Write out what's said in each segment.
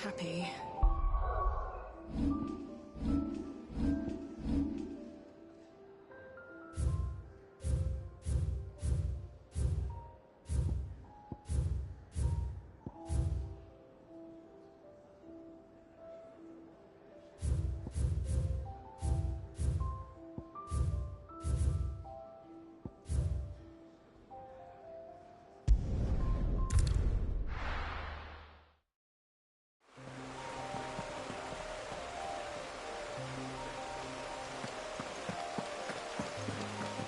happy.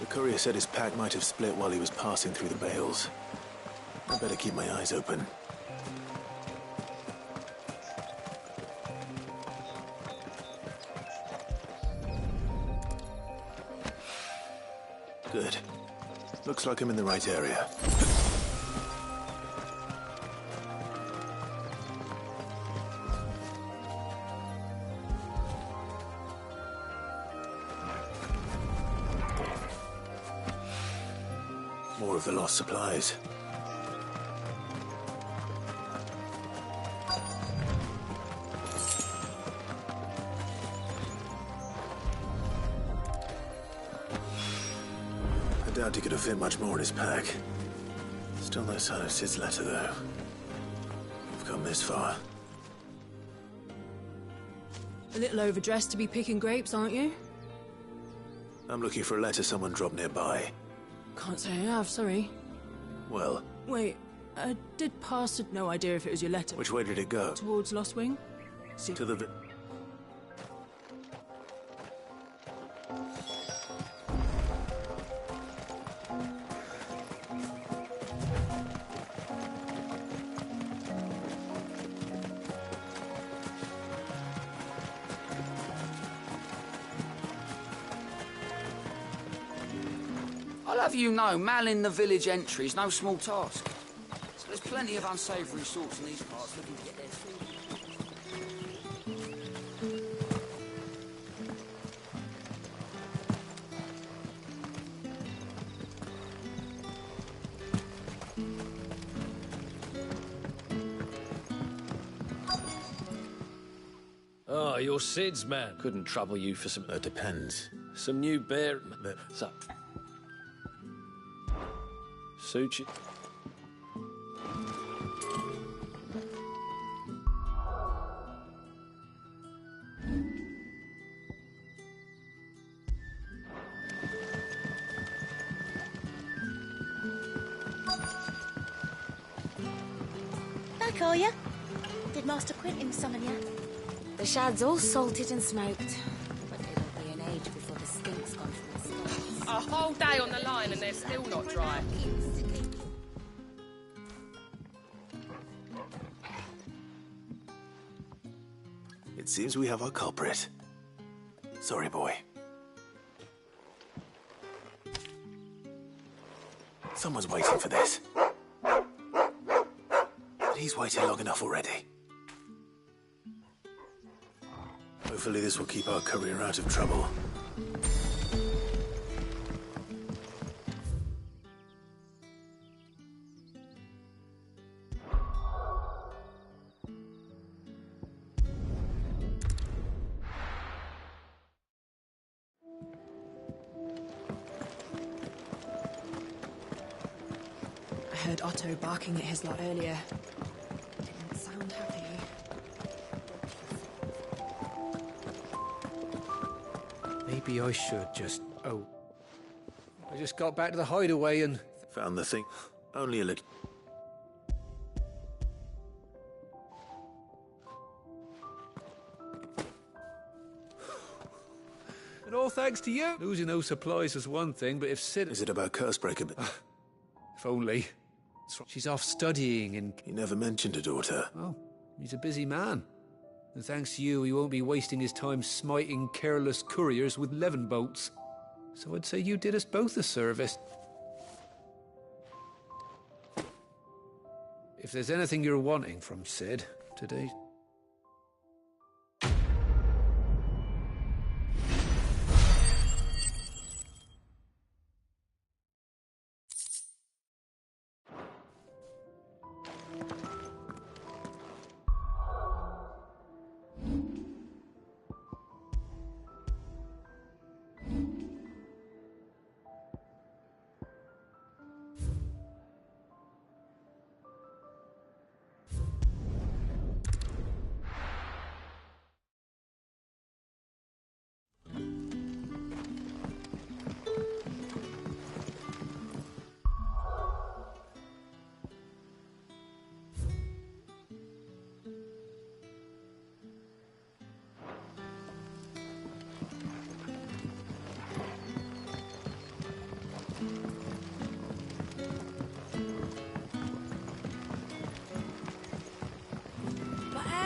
The courier said his pack might have split while he was passing through the bales. I better keep my eyes open. Good. Looks like I'm in the right area. More of the lost supplies. I doubt he could have fit much more in his pack. Still no sign of Sid's letter, though. We've come this far. A little overdressed to be picking grapes, aren't you? I'm looking for a letter someone dropped nearby. Can't say I have, sorry. Well, Wait, did pass no idea if it was your letter. which way did it go? Towards Lost Wing? See. To the... I'll have you know, manning the village entry is no small task. So there's plenty of unsavoury sorts in these parts looking to get their food. Oh, you're Sid's man. Couldn't trouble you for some depends. Some new bear... So... Suit you? Back, are ya? Did Master Quentin summon ya? The shad's all salted and smoked, but it'll be an age before the stink's gone from the stones. A whole day on the line and they're still not dry. It seems we have our culprit. Sorry, boy. Someone's waiting for this. But he's waited long enough already. Hopefully this will keep our courier out of trouble. I heard Otto barking at his lot earlier. Didn't sound happy. Maybe I should just... Oh. I just got back to the hideaway and... Found the thing. Only a little. And all thanks to you. Losing those supplies was one thing, but if Sid... Is it about Cursebreaker? If only. She's off studying and... He never mentioned a daughter. Oh, he's a busy man. And thanks to you, he won't be wasting his time smiting careless couriers with levin bolts. So I'd say you did us both a service. If there's anything you're wanting from Sid today...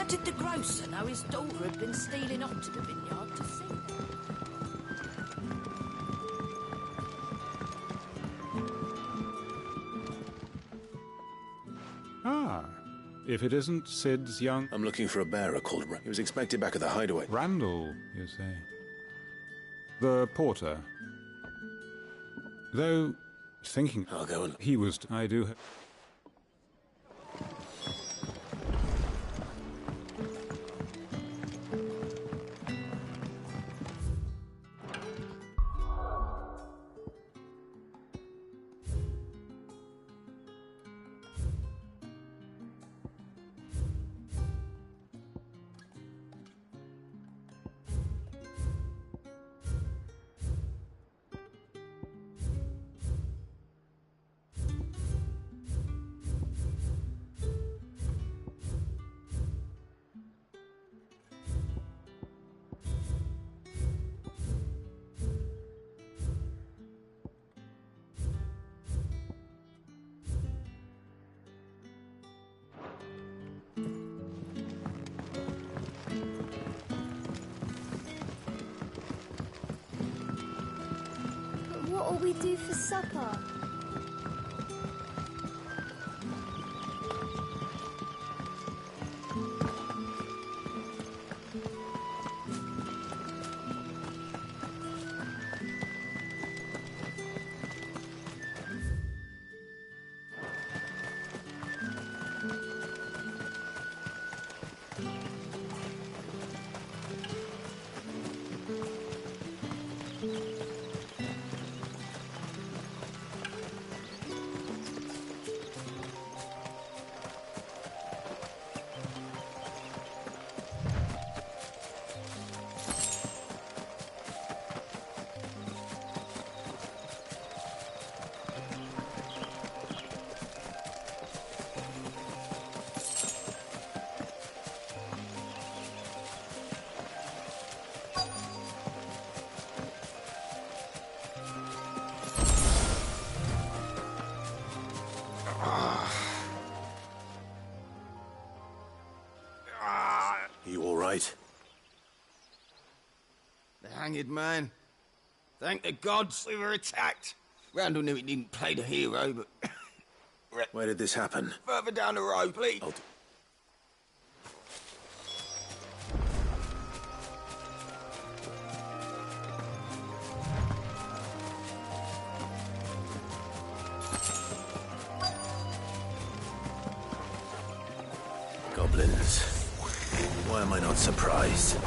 did the grocer know his daughter had been stealing up to the vineyard to see them? Ah, if it isn't Sid's young... I'm looking for a bearer called... He was expected back at the hideaway. Randall, you say? The porter. Though, thinking... I'll go and... He was... I do... What'll we do for supper? You all right? The hanged man. Thank the gods we were attacked. Randall knew he didn't play the hero, but... Where did this happen? Further down the road, please. Goblins. Why am I not surprised?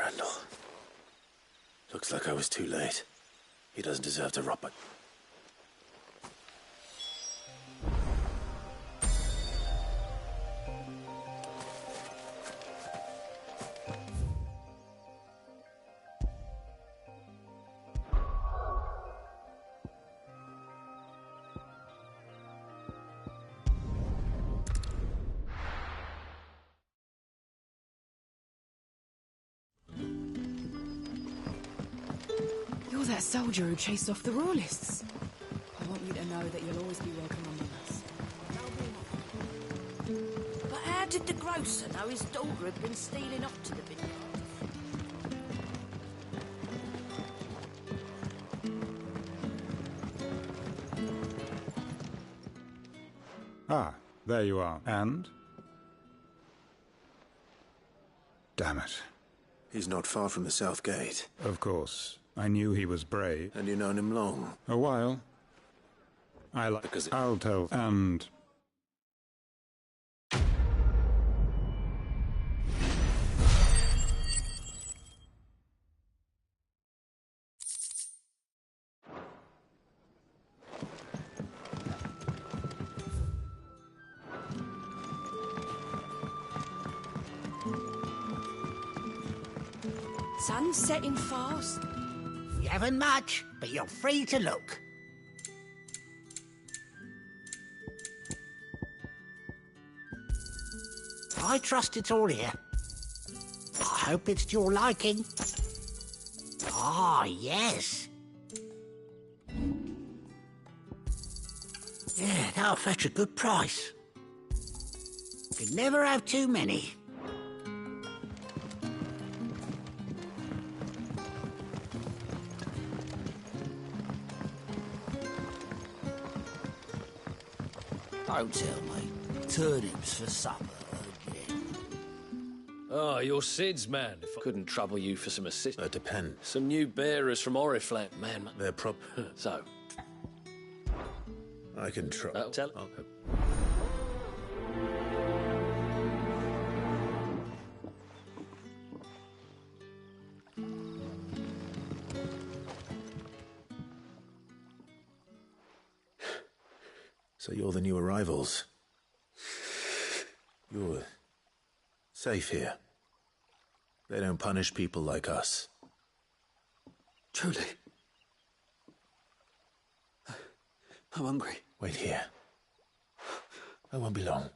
Randall. Looks like I was too late. He doesn't deserve to rot, but... You're that soldier who chased off the Royalists. I want you to know that you'll always be welcome among us. But how did the grocer know his daughter had been stealing off to the vineyard? Ah, there you are. And? Damn it. He's not far from the South Gate. Of course. I knew he was brave. And you've known him long? A while. I'll tell. And... Sun's setting fast. You haven't much, but you're free to look. I trust it's all here. I hope it's to your liking. Ah, yes. Yeah, that'll fetch a good price. Could never have too many. Don't tell me. Turnips for supper again. Oh, you're Sid's man. If I couldn't trouble you for some assistance. It depends. Some new bearers from Oriflamme, man. They're So? I can try. Tell... So you're the new arrivals. You're safe here. They don't punish people like us. Truly. I'm hungry. Wait here. I won't be long.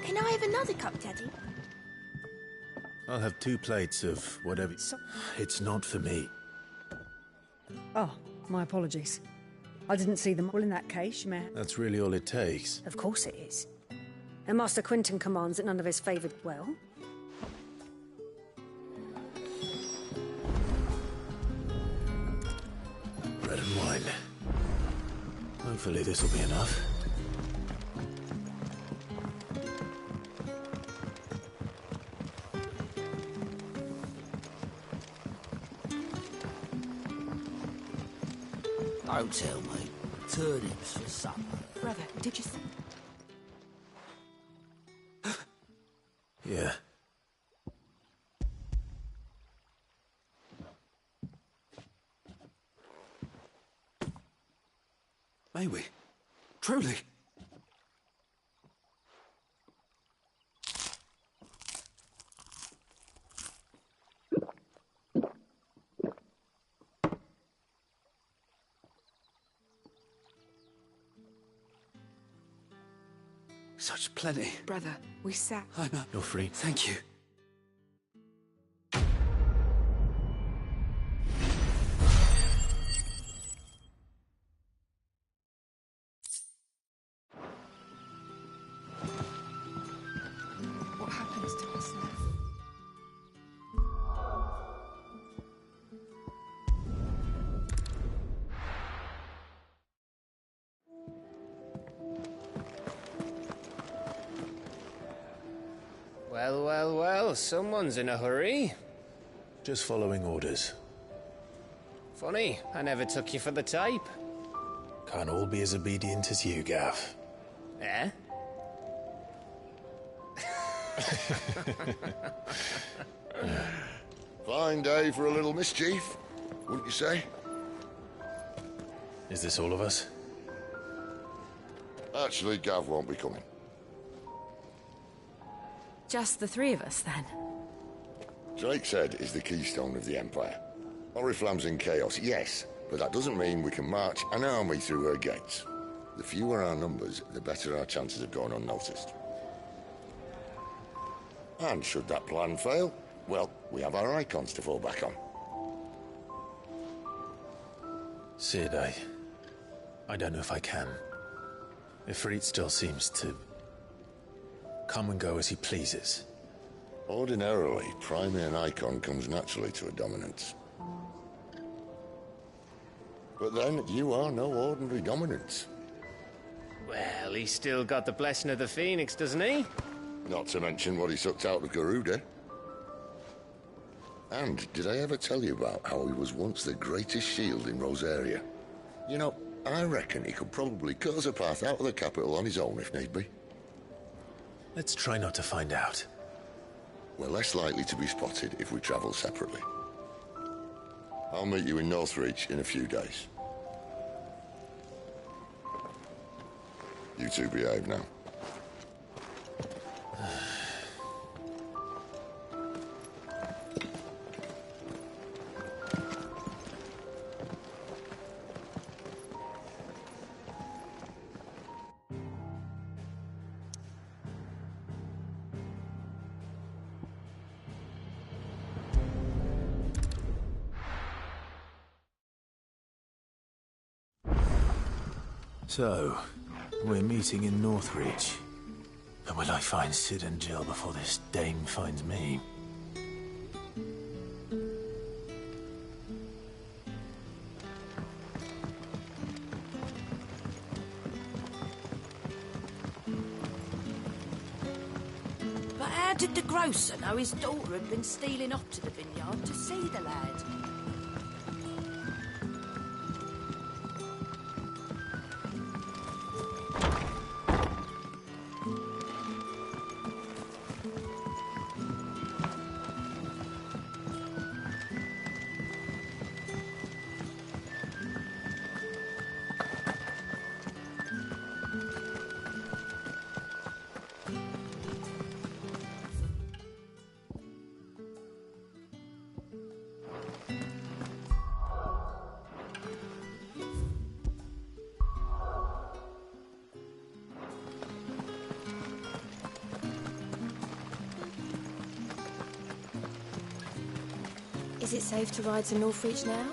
Can I have another cup, Daddy? I'll have 2 plates of whatever... It's not for me. Oh, my apologies. I didn't see them. Well, in that case, you may... That's really all it takes. Of course it is. And Master Quinton commands that none of his favoured well. Bread and wine. Hopefully this will be enough. Don't tell me. Turnips for supper. Brother, did you... Yeah. May we? Truly? Such plenty. Brother, we sat... I know. You're free. Thank you. What happens to us now? Well, well, well, someone's in a hurry. Just following orders. Funny, I never took you for the type. Can't all be as obedient as you, Gav. Eh? Fine day for a little mischief, wouldn't you say? Is this all of us? Actually, Gav won't be coming. Just the three of us, then. Drake's Head is the keystone of the Empire. Oriflamme's in chaos, yes, but that doesn't mean we can march an army through her gates. The fewer our numbers, the better our chances of going unnoticed. And should that plan fail, well, we have our icons to fall back on. Sid, I don't know if I can. Ifrit still seems to come and go as he pleases. Ordinarily, priming an icon comes naturally to a dominance. But then, you are no ordinary dominance. Well, he's still got the blessing of the Phoenix, doesn't he? Not to mention what he sucked out of Garuda. And did I ever tell you about how he was once the greatest shield in Rosaria? You know, I reckon he could probably cut us a path out of the capital on his own if need be. Let's try not to find out. We're less likely to be spotted if we travel separately. I'll meet you in Northreach in a few days. You two behave now. So, we're meeting in Northreach. But will I find Sid and Jill before this dame finds me? But how did the grocer know his daughter had been stealing off to the vineyard to see the lad? Is it safe to ride to Northreach now?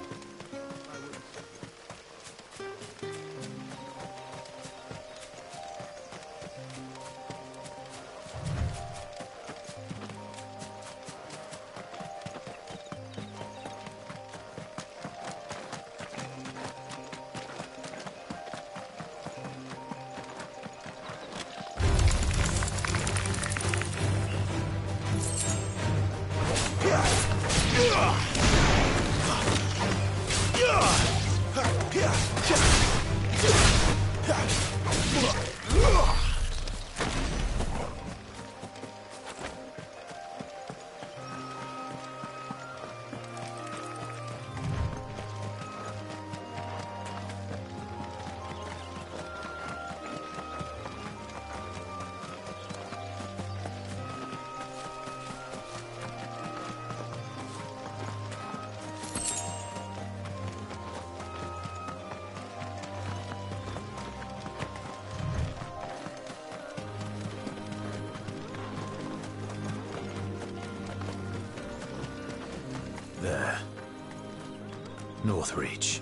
There. Northreach.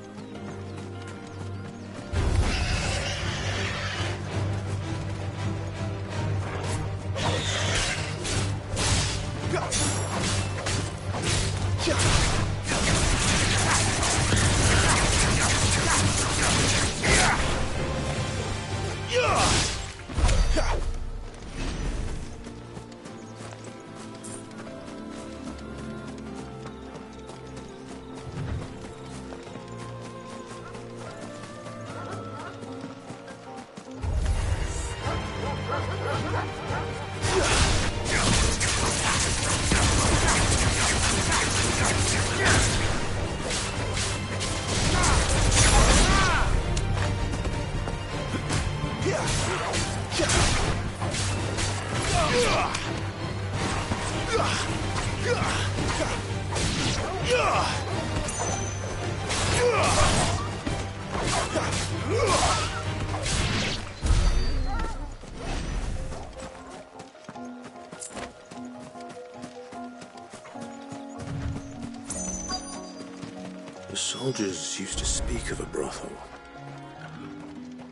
The soldiers used to speak of a brothel,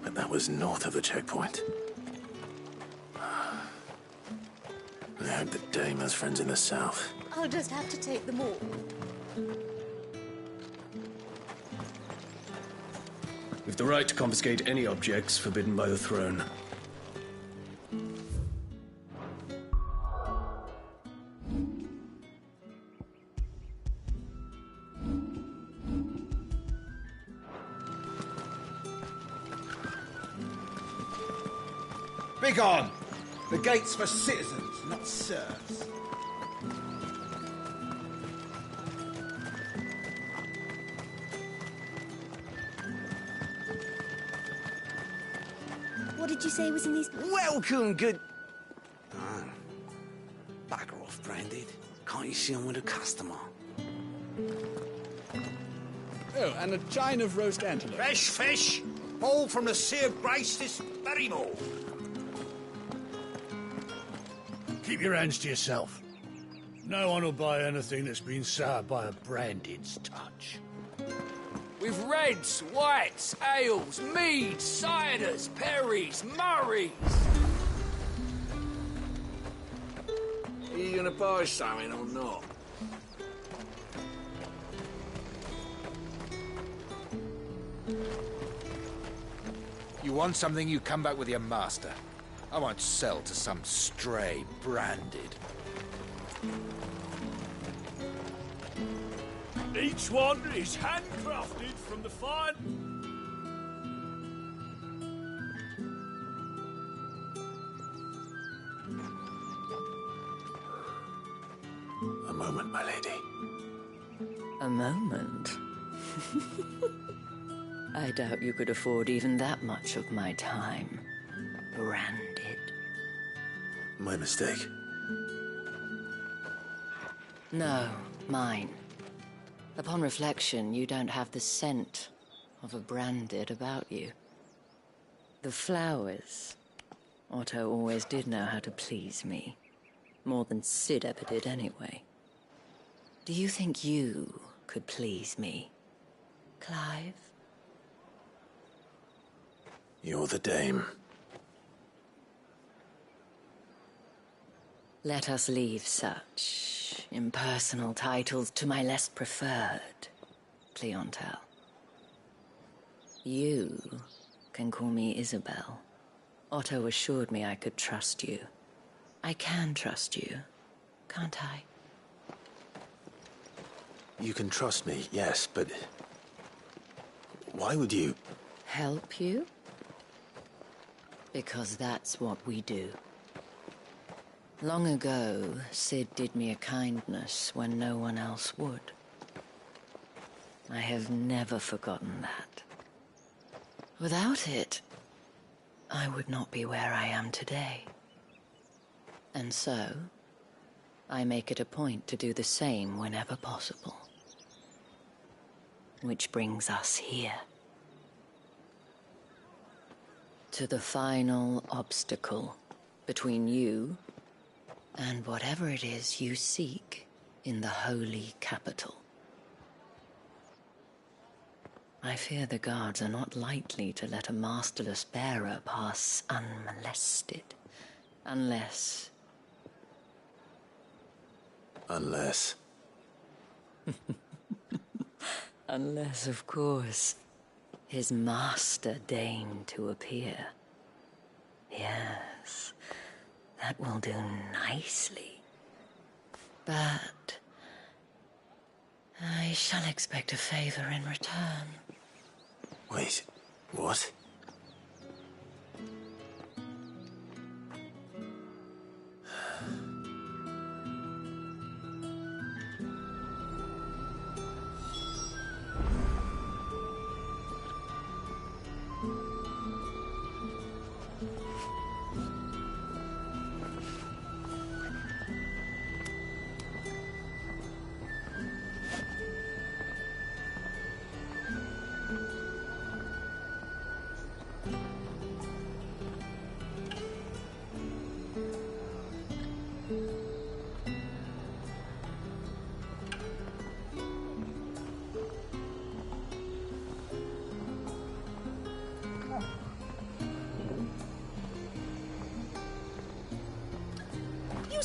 but that was north of the checkpoint. I hope the dame has friends in the south. I'll just have to take them all. We've the right to confiscate any objects forbidden by the throne. Begone! The gate's for citizens, not serfs. What did you say was in these... Welcome, good... Oh. Bagger off, Branded. Can't you see I'm with a customer? Oh, and a chine of roast antelope. Fresh fish! All from the Sea of Grace this very morning. Keep your hands to yourself. No one will buy anything that's been soured by a Branded's touch. With reds, whites, ales, meads, ciders, perries, murrays. Are you gonna buy something or not? You want something, you come back with your master. I won't sell to some stray Branded. Each one is handcrafted from the fine... A moment, my lady. A moment? I doubt you could afford even that much of my time. Branded. My mistake. No, mine. Upon reflection, you don't have the scent of a Branded about you. The flowers. Otto always did know how to please me. More than Sid ever did anyway. Do you think you could please me, Clive? You're the dame. Let us leave such impersonal titles to my less preferred clientele. You can call me Isabel. Otto assured me I could trust you. I can trust you, can't I? You can trust me, yes, but... why would you... Help you? Because that's what we do. Long ago, Sid did me a kindness when no one else would. I have never forgotten that. Without it, I would not be where I am today. And so, I make it a point to do the same whenever possible. Which brings us here. To the final obstacle between you and whatever it is you seek in the holy capital. I fear the guards are not likely to let a masterless bearer pass unmolested, unless... Unless... Unless, of course, his master deigned to appear. Yes, that will do nicely. But I shall expect a favor in return. Wait, what?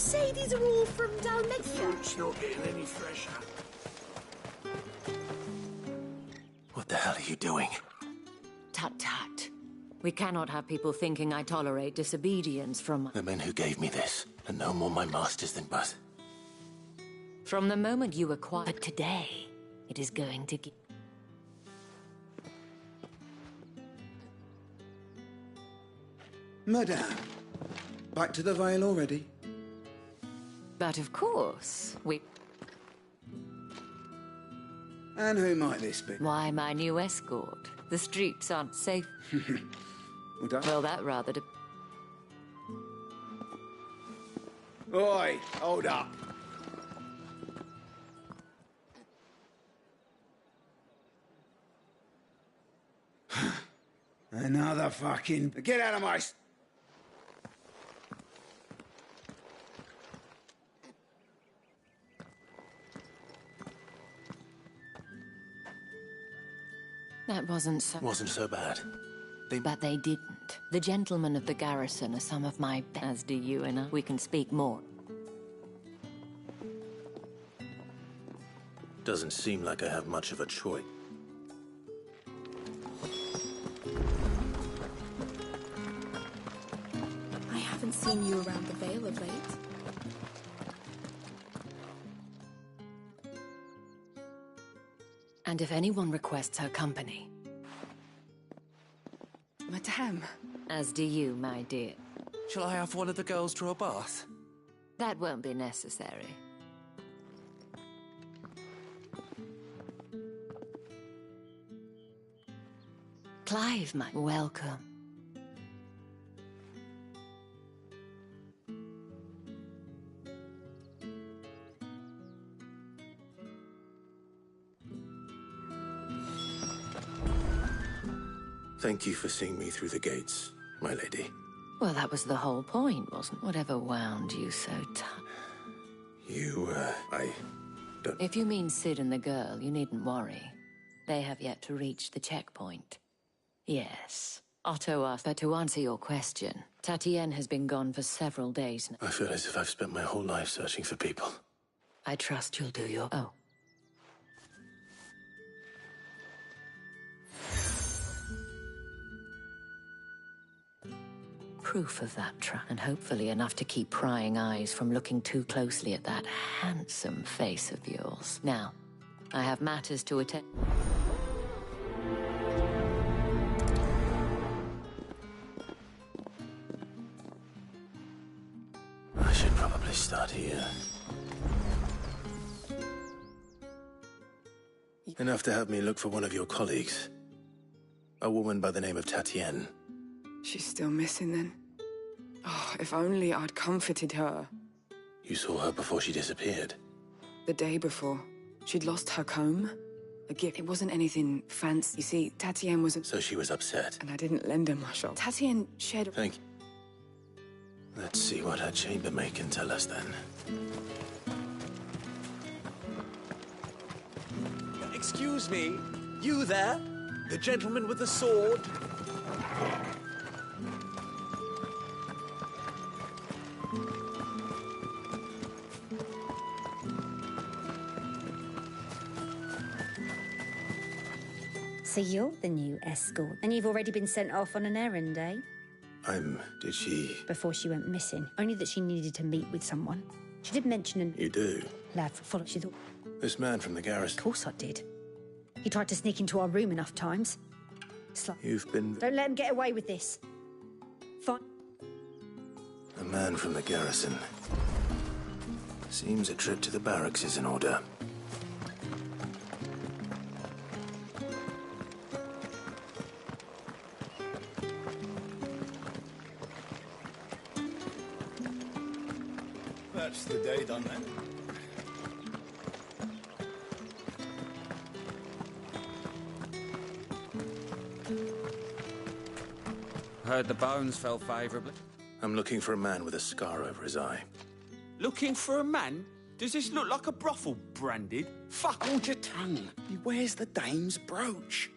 say these are all from Dalmatia? Fruit's not getting any fresher. What the hell are you doing? Tut tut. We cannot have people thinking I tolerate disobedience from... The men who gave me this are no more my masters than but. From the moment you acquired... But today, it is going to give... Madame, back to the Vale already? But of course, we... And who might this be? Why, my new escort. The streets aren't safe. Well, that rather... Oi, hold up. Another fucking... Get out of my... That wasn't so... Wasn't so bad. But they didn't. The gentlemen of the garrison are some of my... As do you and I. We can speak more. Doesn't seem like I have much of a choice. I haven't seen you around the Vale of late. And if anyone requests her company... Madame. As do you, my dear. Shall I have one of the girls draw a bath? That won't be necessary. Clive, my... Welcome. Thank you for seeing me through the gates, my lady. Well, that was the whole point, wasn't it? Whatever wound you so tight. I don't... If you mean Sid and the girl, you needn't worry. They have yet to reach the checkpoint. Yes. Otto asked, but to answer your question, Tatienne has been gone for several days now. I feel as if I've spent my whole life searching for people. I trust you'll do your... Oh. Proof of that and hopefully enough to keep prying eyes from looking too closely at that handsome face of yours. Now, I have matters to attend. I should probably start here. Enough to have me look for one of your colleagues. A woman by the name of Tatienne. She's still missing then. Oh, if only I'd comforted her. You saw her before she disappeared? The day before. She'd lost her comb. A gift. It wasn't anything fancy. You see, Tatienne was... So she was upset. And I didn't lend her my shop. Tatienne shared... Thank you. Let's see what her chambermaid can tell us then. Excuse me, you there? The gentleman with the sword? So you're the new escort, and you've already been sent off on an errand, eh? Did she... Before she went missing. Only that she needed to meet with someone. She did mention an... You do? Lad, follow. She thought... This man from the garrison... Of course I did. He tried to sneak into our room enough times. You've been... Don't let him get away with this. Fine. A man from the garrison. Seems a trip to the barracks is in order. That's the day done then. Heard the bones fell favourably. I'm looking for a man with a scar over his eye. Looking for a man? Does this look like a brothel, Branded? Fuck, hold your tongue. He wears the dame's brooch.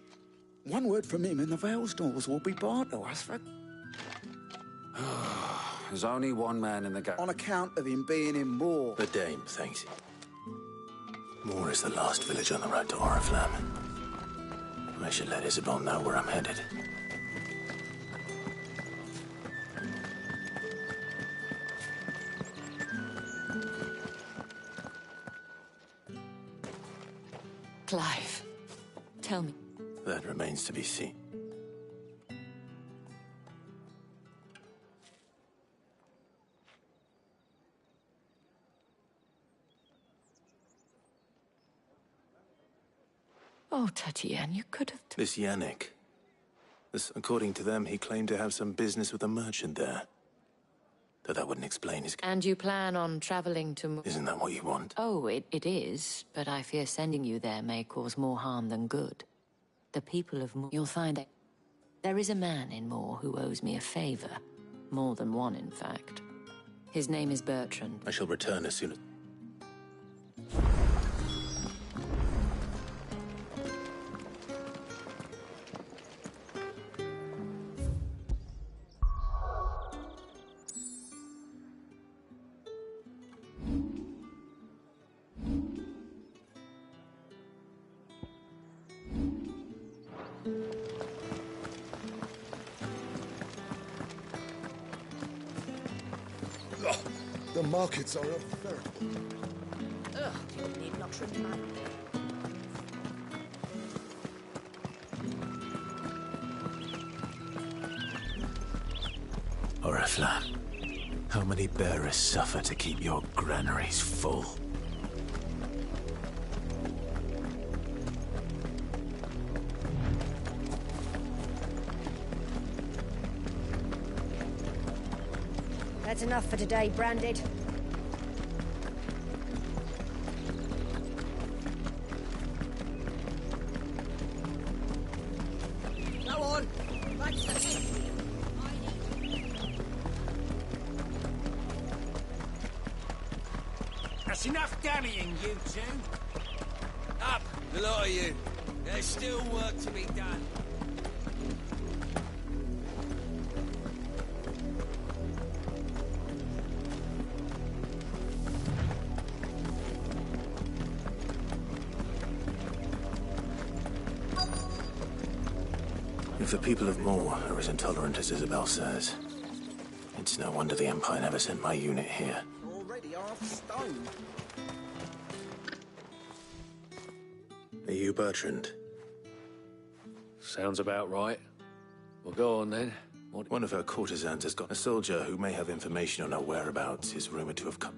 One word from him and the Vale's doors will be barred to us for... There's only one man in the game. On account of him being in Moor. The Dame thanks you. Moor is the last village on the road to Oriflamme. I should let Isabel know where I'm headed. Clive, tell me. That remains to be seen. Oh, Tatiana, you could have... This Yannick. According to them, he claimed to have some business with a merchant there. Though that wouldn't explain his... And you plan on traveling to... Isn't that what you want? Oh, it is, but I fear sending you there may cause more harm than good. The people of Moor... You'll find that there is a man in Moor who owes me a favor. More than one, in fact. His name is Bertrand. I shall return as soon as... The markets are unbearable. Ugh, you need not remind me. Oriflamme, how many bearers suffer to keep your granaries full? That's enough for today, Branded. Go on, back to the head. That's enough damning, you two. Up, the lot of you. There's still work to be done. If the people of Moor are as intolerant as Isabel says, it's no wonder the Empire never sent my unit here. Already half stone. Are you Bertrand? Sounds about right. Well, go on then. One of her courtesans has got a soldier who may have information on her whereabouts is rumored to have come.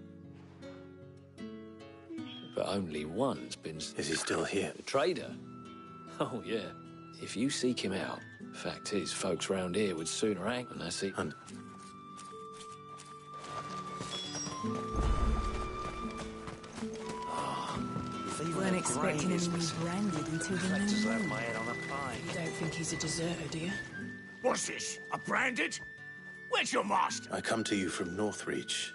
But only one's been... Is he still here? The trader? Oh, yeah. If you seek him out, fact is, folks round here would sooner hang than they see... We weren't expecting him to be branded until the new moon. my head on a pie. You don't think he's a deserter, do you? What's this? A branded? Where's your master? I come to you from Northreach.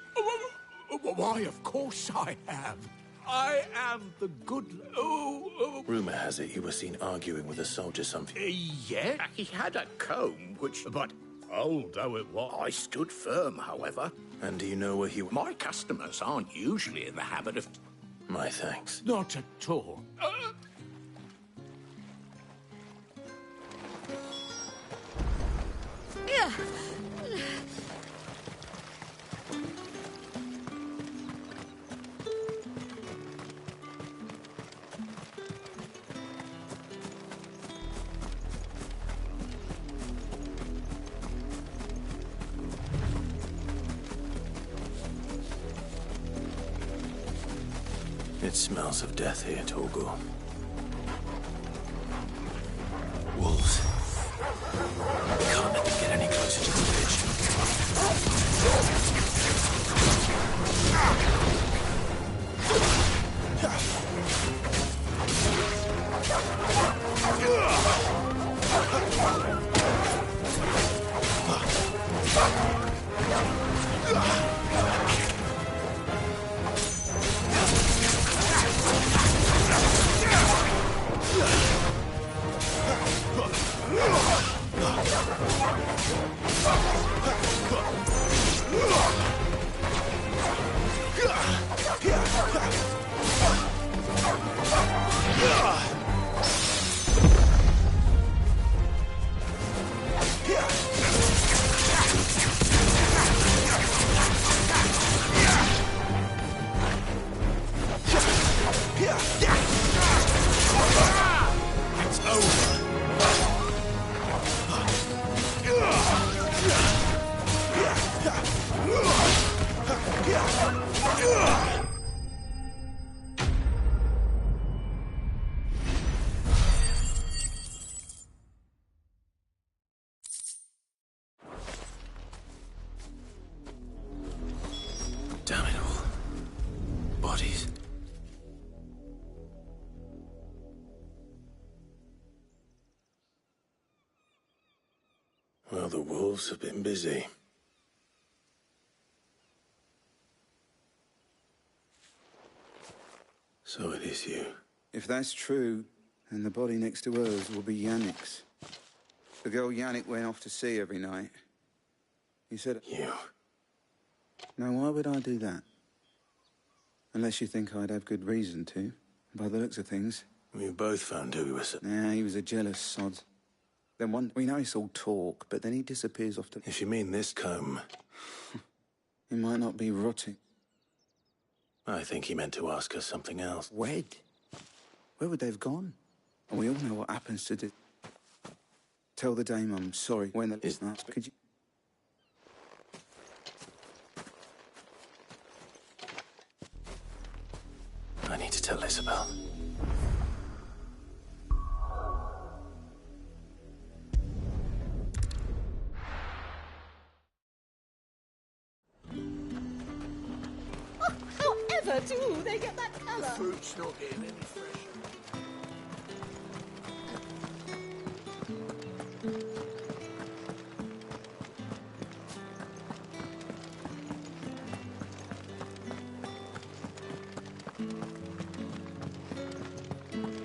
Why, of course I have. I am the good... Rumor has it you were seen arguing with a soldier some... Yeah, he had a comb, which... But old though it was, I stood firm, however. And do you know where he... My customers aren't usually in the habit of... My thanks. Not at all. Yeah. It smells of death here, Torgal. Wolves. We can't let them get any closer to the the wolves have been busy. So it is you. If that's true, then the body next to hers will be Yannick's. The girl Yannick went off to see every night. He said... You. Now, why would I do that? Unless you think I'd have good reason to, by the looks of things. We both found who he was. Nah, he was a jealous sod. Then we know it's all talk, but then he disappears off to... If you mean this comb... He might not be rotting. I think he meant to ask us something else. Wed? Where would they have gone? And we all know what happens to the... Tell the dame I'm sorry when the... Could you... I need to tell Isabel. However do they get that colour? The fruit's not getting any fresher.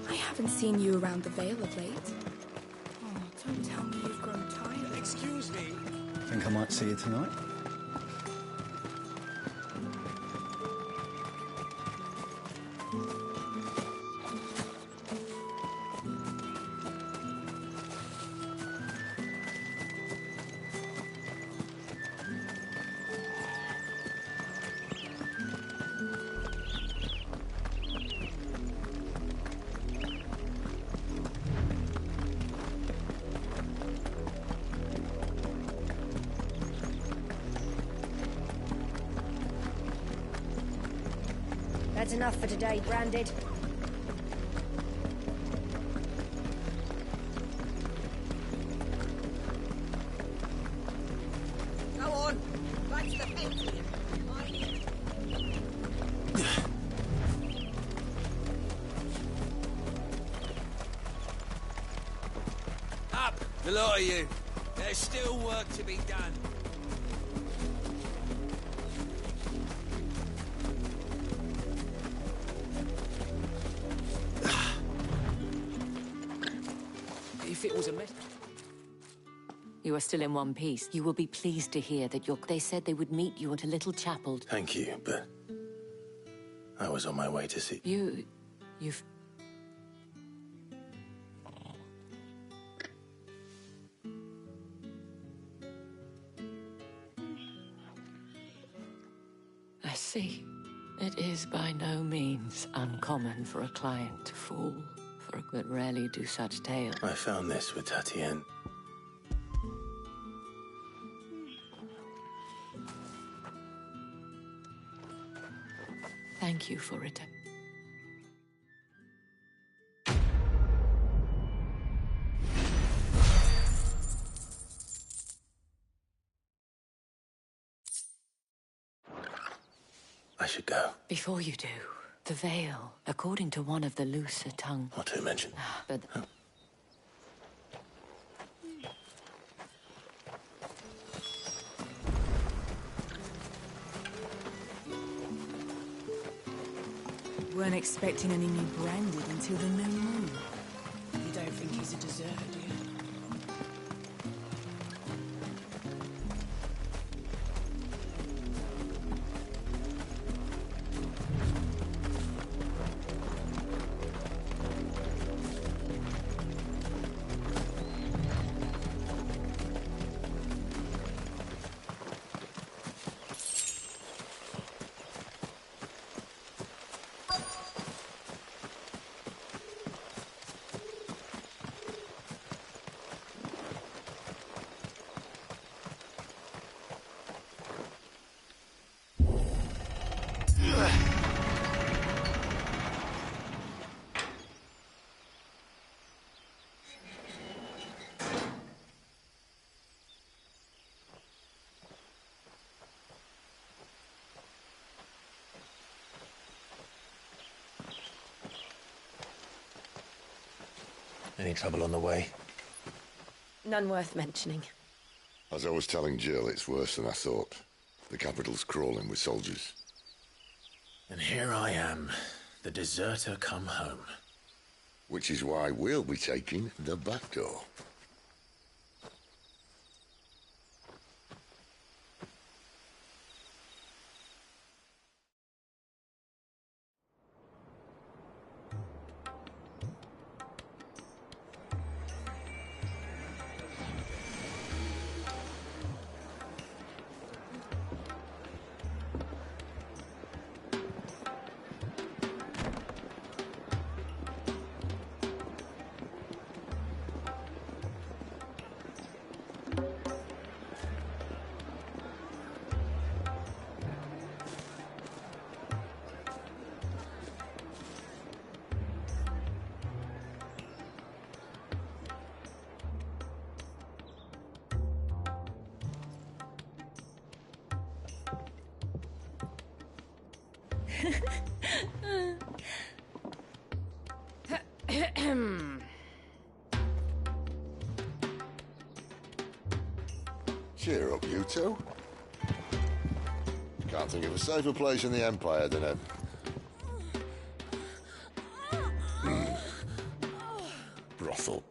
I haven't seen you around the Vale of late. Oh, don't tell me you've grown tired. Excuse me. Think I might see you tonight? That's enough for today, Branded. Go on, back to the painting. Up, the lot of you. There's still work to be done. If it was a mess... You are still in one piece. You will be pleased to hear that They said they would meet you at a little chapel. Thank you, but... I was on my way to see... You've... I see. It is by no means uncommon for a client to fall for a but rarely do such tales. I found this with Tatienne. Thank you for it. I should go. Before you do, the veil, according to one of the looser tongue... Not to mention. But... Weren't expecting any new Branded until the new moon. You don't think he's a deserter, do you? Any trouble on the way? None worth mentioning. As I was telling Jill, it's worse than I thought. The capital's crawling with soldiers. And here I am, the deserter come home. Which is why we'll be taking the back door. Cheer up, you two. Can't think of a safer place in the Empire than a... brothel.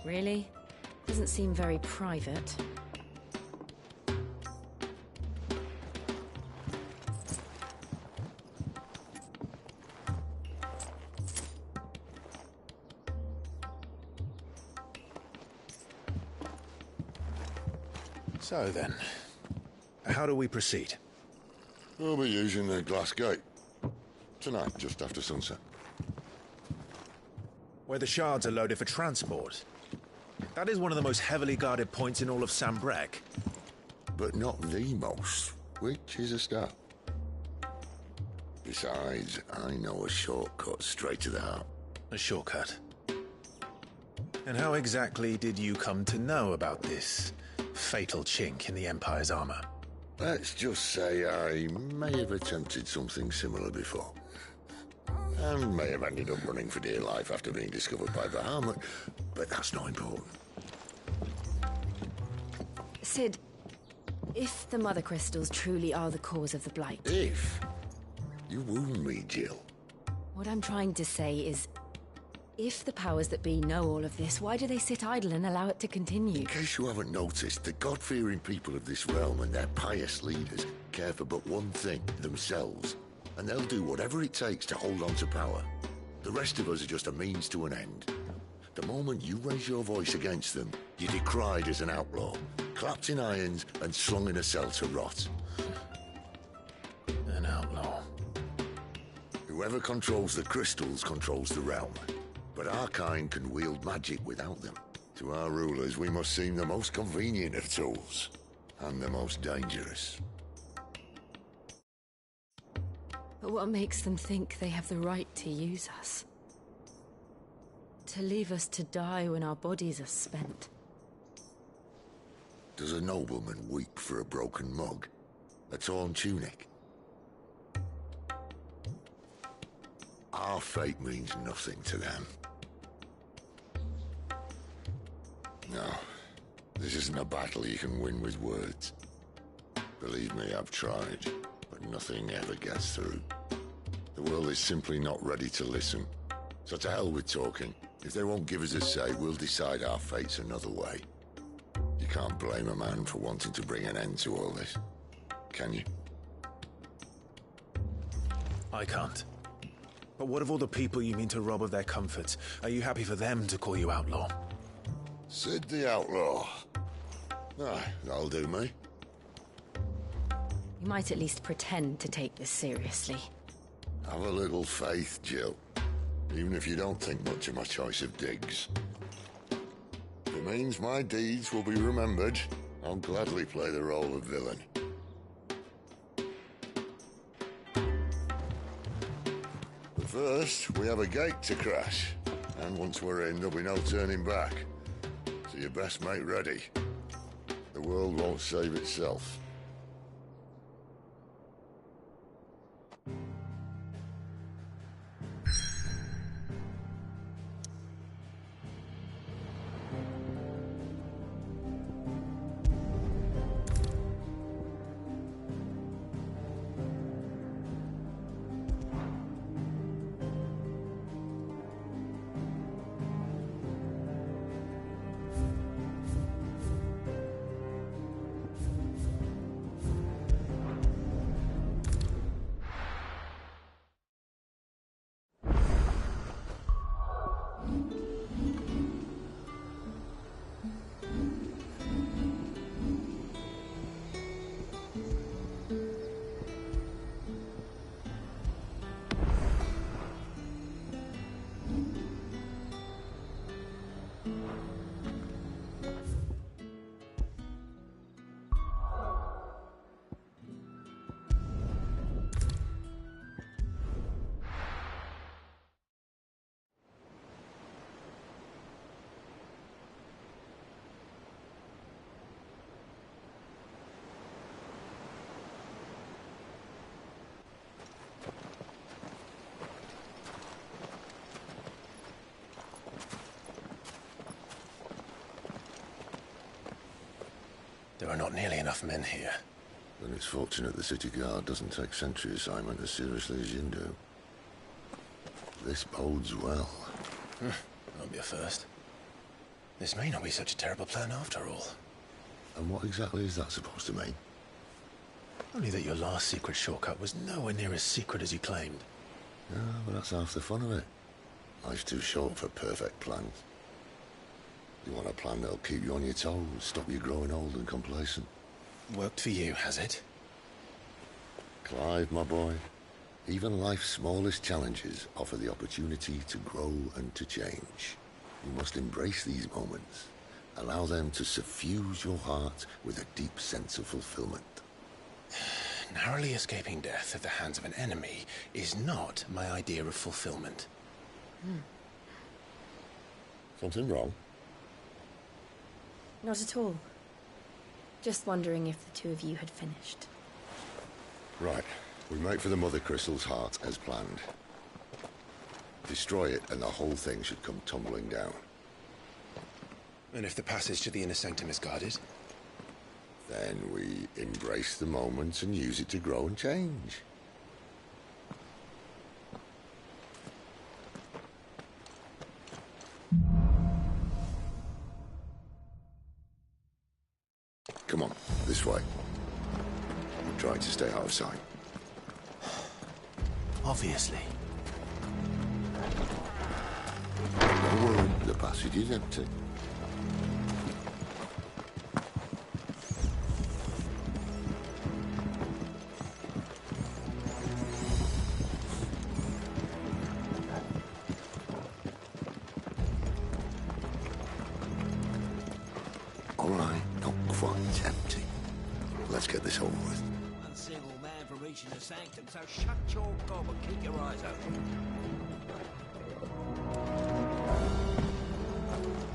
Really? Doesn't seem very private. So then, how do we proceed? We'll be using the glass gate. Tonight, just after sunset. Where the shards are loaded for transport. That is one of the most heavily guarded points in all of Sambrec. But not the most, which is a start. Besides, I know a shortcut straight to the heart. A shortcut? And how exactly did you come to know about this fatal chink in the Empire's armor? Let's just say I may have attempted something similar before. And may have ended up running for dear life after being discovered by Bahamut, but that's not important. Sid, if the Mother Crystals truly are the cause of the Blight... If? You wound me, Jill. What I'm trying to say is, if the powers that be know all of this, why do they sit idle and allow it to continue? In case you haven't noticed, the God-fearing people of this realm and their pious leaders care for but one thing, themselves. And they'll do whatever it takes to hold on to power. The rest of us are just a means to an end. The moment you raise your voice against them, you're decried as an outlaw, clapped in irons and slung in a cell to rot. An outlaw. Whoever controls the crystals controls the realm. But our kind can wield magic without them. To our rulers, we must seem the most convenient of tools, and the most dangerous. But what makes them think they have the right to use us? To leave us to die when our bodies are spent? Does a nobleman weep for a broken mug? A torn tunic? Our fate means nothing to them. No, this isn't a battle you can win with words. Believe me, I've tried, but nothing ever gets through. The world is simply not ready to listen. So to hell with talking. If they won't give us a say, we'll decide our fates another way. You can't blame a man for wanting to bring an end to all this, can you? I can't. But what of all the people you mean to rob of their comforts? Are you happy for them to call you outlaw? Sid the Outlaw. Aye, that'll do me. You might at least pretend to take this seriously. Have a little faith, Jill. Even if you don't think much of my choice of digs. If it means my deeds will be remembered, I'll gladly play the role of villain. But first, we have a gate to crash. And once we're in, there'll be no turning back. So you best make ready. The world won't save itself. are not nearly enough men here. Then it's fortunate the city guard doesn't take sentry assignment as seriously as you do. This bodes well. Won't be a first. This may not be such a terrible plan after all. And what exactly is that supposed to mean? Only that your last secret shortcut was nowhere near as secret as you claimed. Yeah, but that's half the fun of it. Life's too short for perfect plans. You want a plan that'll keep you on your toes, stop you growing old and complacent. Worked for you, has it? Clive, my boy, even life's smallest challenges offer the opportunity to grow and to change. You must embrace these moments. Allow them to suffuse your heart with a deep sense of fulfillment. Narrowly escaping death at the hands of an enemy is not my idea of fulfillment. Something wrong? Not at all. Just wondering if the two of you had finished. Right. We make for the Mother Crystal's heart as planned. Destroy it and the whole thing should come tumbling down. And if the passage to the inner sanctum is guarded? Then we embrace the moment and use it to grow and change. Come on, this way. I'm trying to stay out of sight. Obviously. Don't worry, the passage is empty. All right, not quite empty. Let's get this over with. One single man for reaching the sanctum, so shut your gob and keep your eyes open.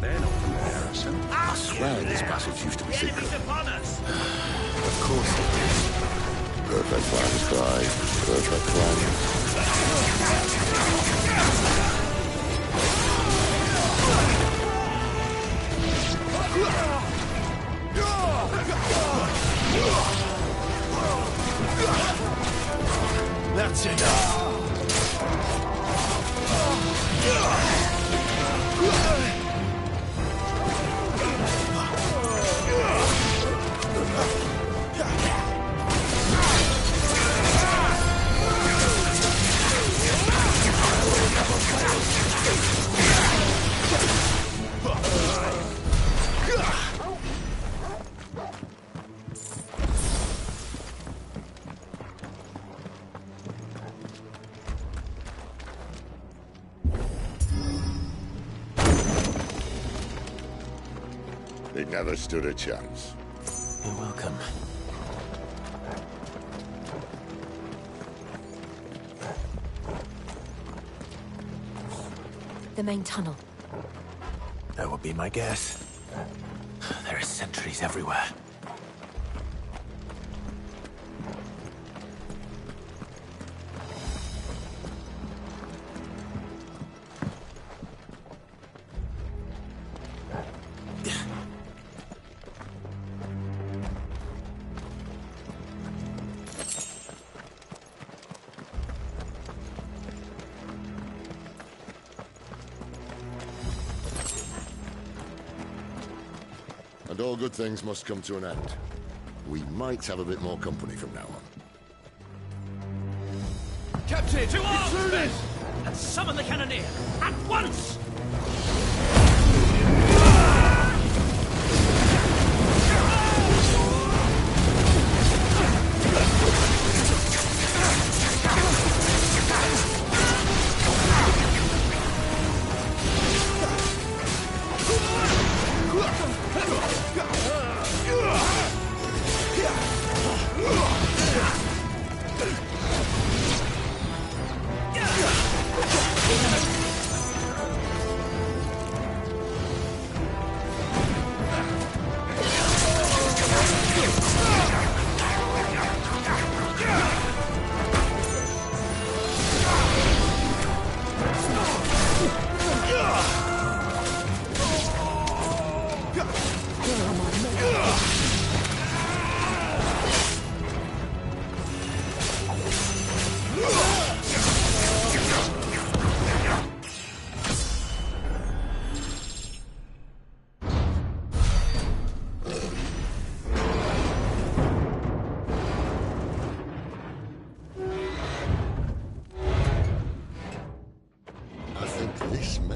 They're not comparison. I swear this passage used to be secret. Upon us. Of course it is. Perfect plans, Clive. Perfect plans. That's enough. It never stood a chance. You're welcome. The main tunnel. That would be my guess. There are sentries everywhere. And all good things must come to an end. We might have a bit more company from now on. Captain! To arms, men! And summon the cannoneer! At once!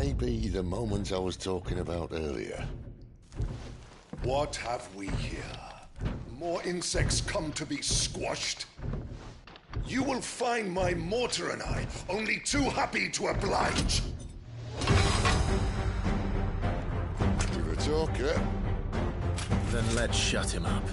Maybe the moment I was talking about earlier. What have we here? More insects come to be squashed? You will find my mortar and I only too happy to oblige. You're a talker. Then let's shut him up.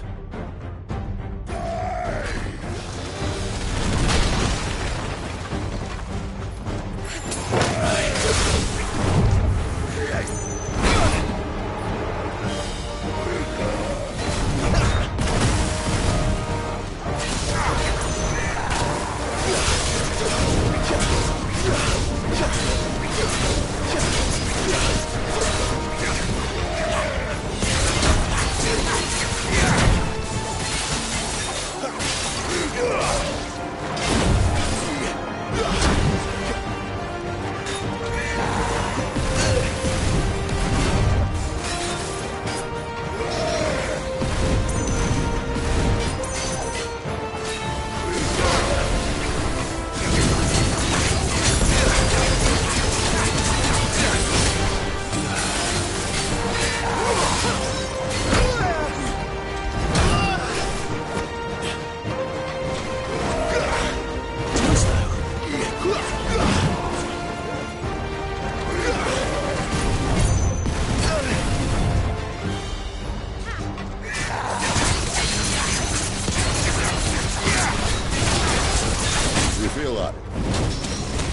Feel that?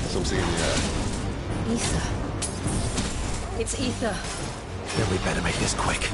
Something in the air. Ether. It's ether. Then we better make this quick.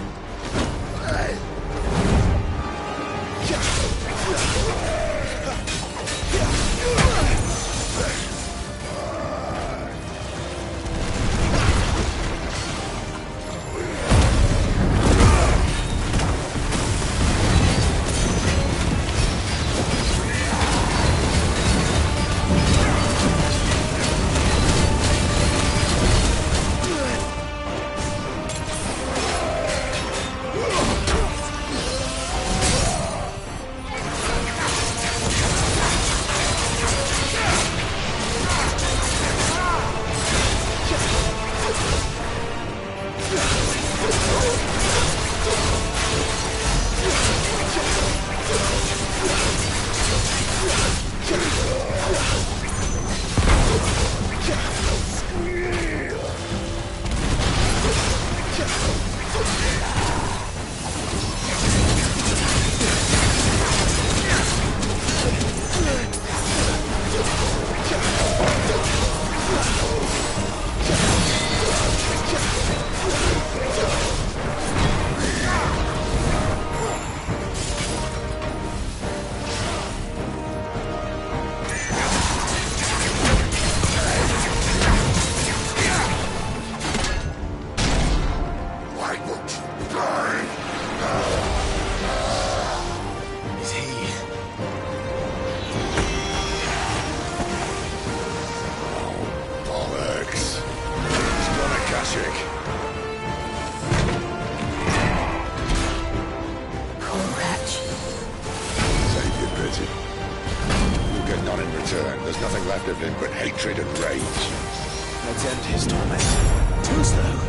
There's nothing left of him but hatred and rage. Let's end his torment. Too slow.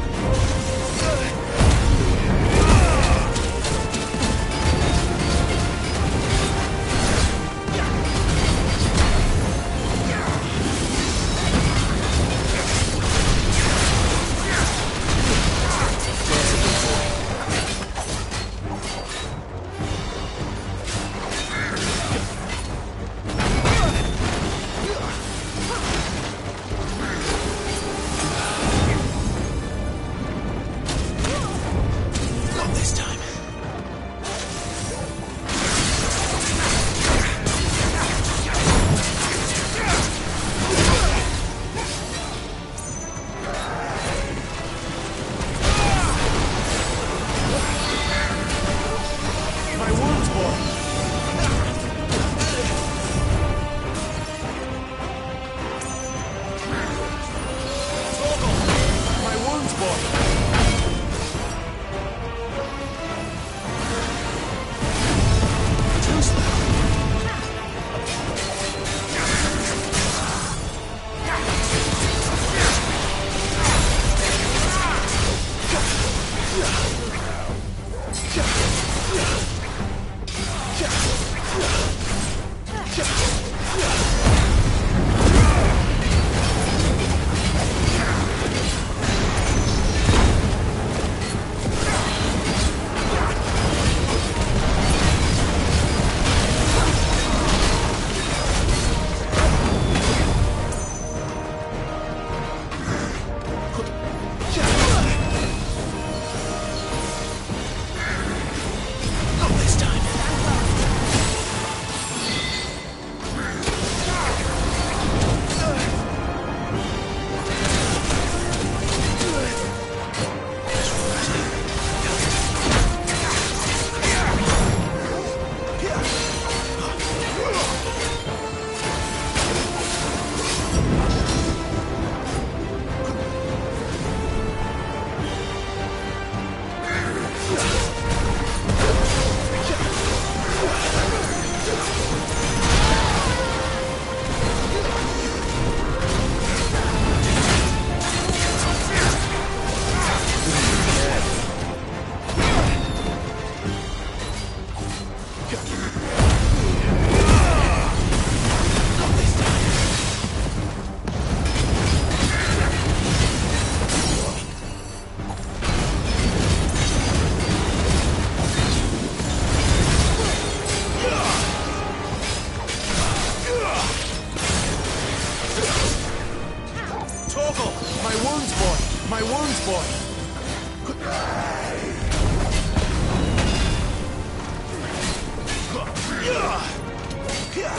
My wounds, boy! My wounds, boy!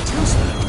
Too slow.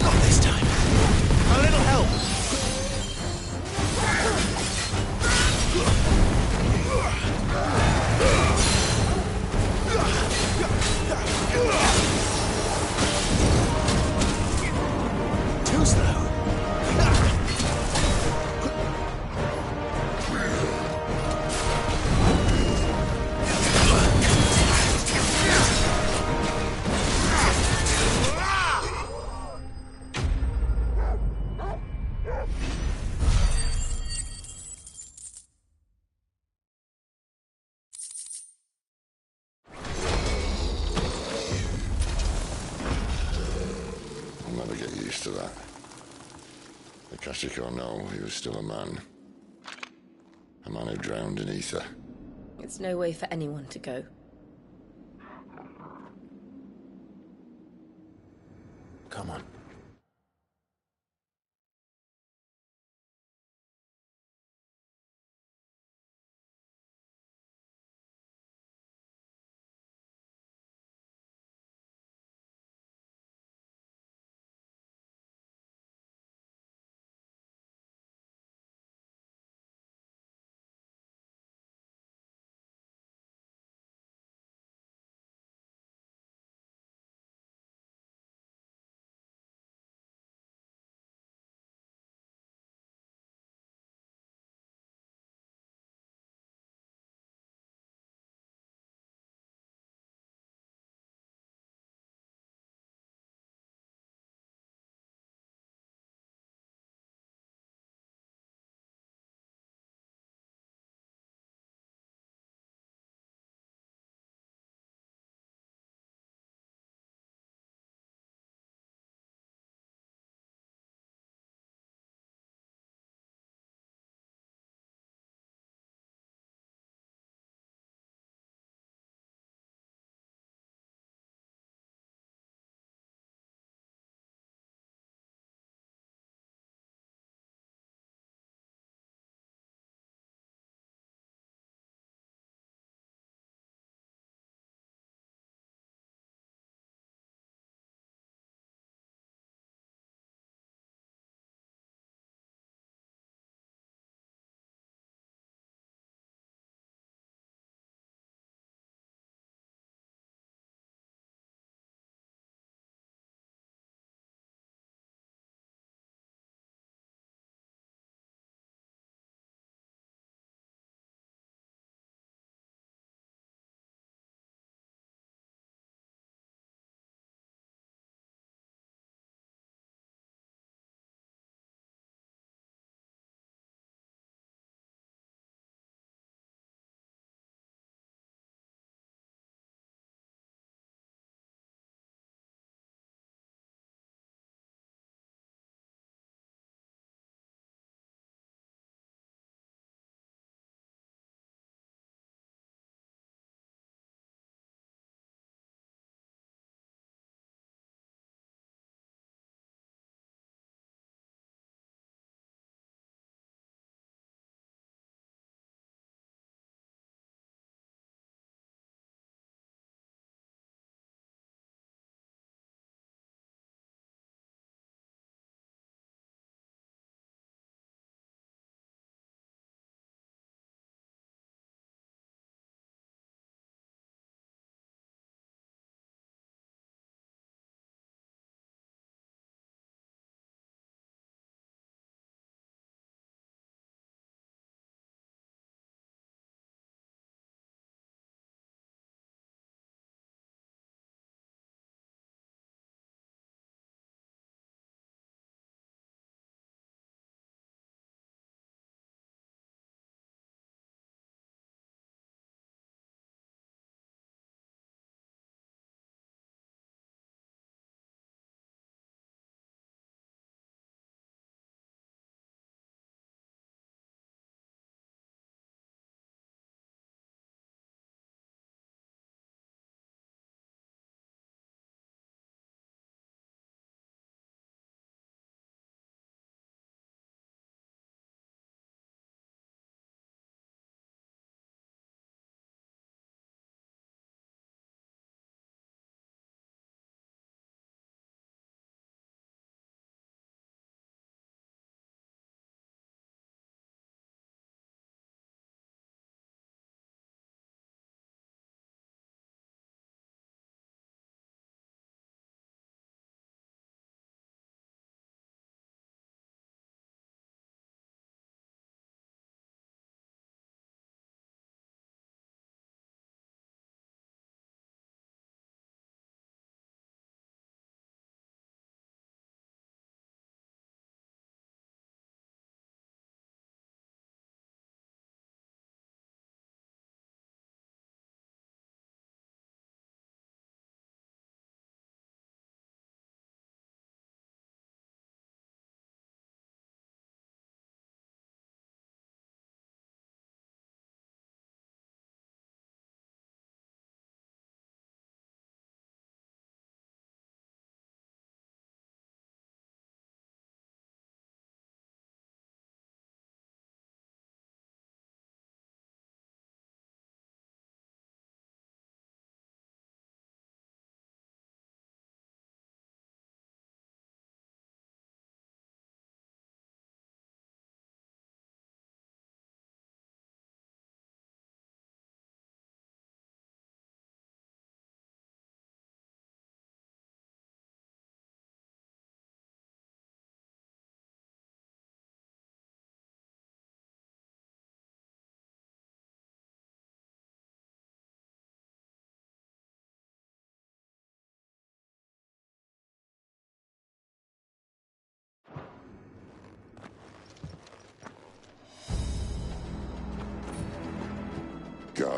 Not this time. A little help. Too slow. I'll never get used to that. Akashic or no, he was still a man. A man who drowned in ether. It's no way for anyone to go. Come on.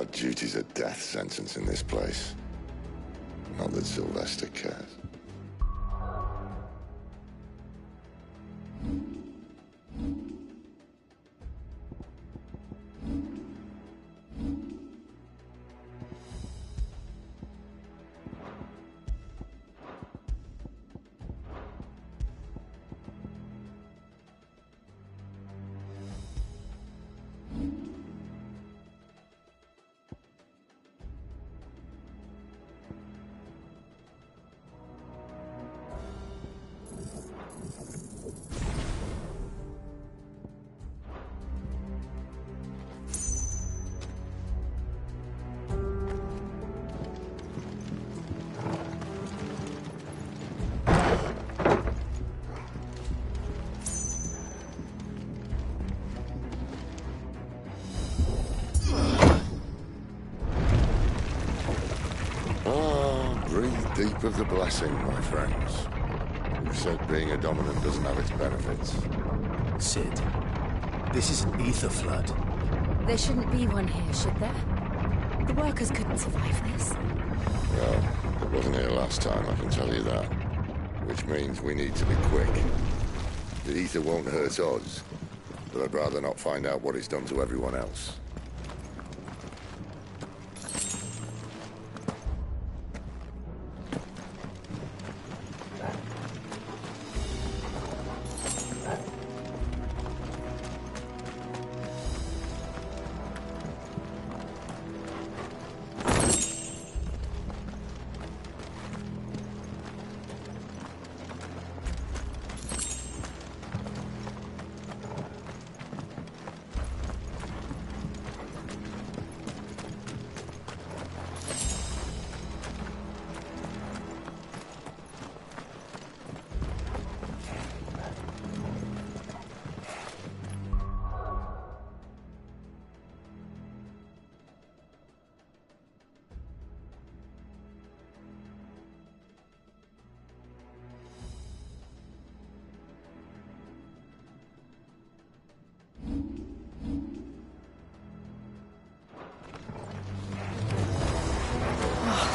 Our duty's a death sentence in this place. Not that Sylvester cares. Deep of the blessing, my friends. Who said being a dominant doesn't have its benefits? Sid, this is an ether flood. There shouldn't be one here, should there? The workers couldn't survive this. Well, it wasn't here last time, I can tell you that. Which means we need to be quick. The ether won't hurt us, but I'd rather not find out what it's done to everyone else.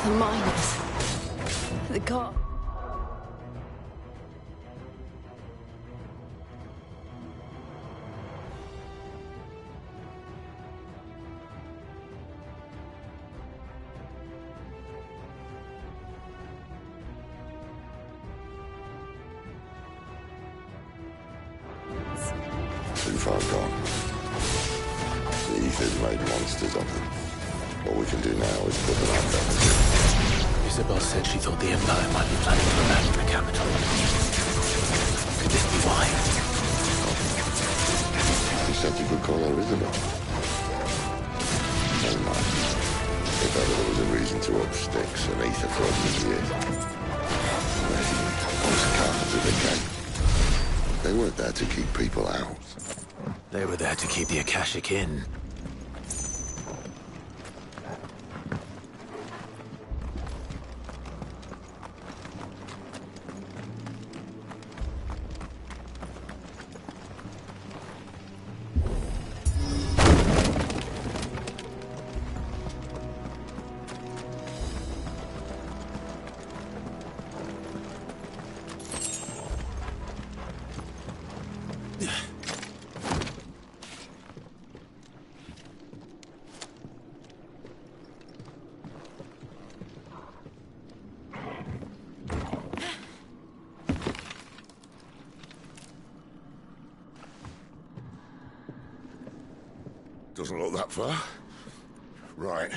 The miners. The god. Too far gone. The ether's made monsters of them. What we can do now is put them out there. Isabel said she thought the Empire might be planning to abandon the capital. Could this be why? She said you could call her Isabel. Never mind. If ever there was a reason to up sticks, an ether flood was the it. Those cards at the gate. They weren't there to keep people out. They were there to keep the Akashic in. Doesn't look that far. Right.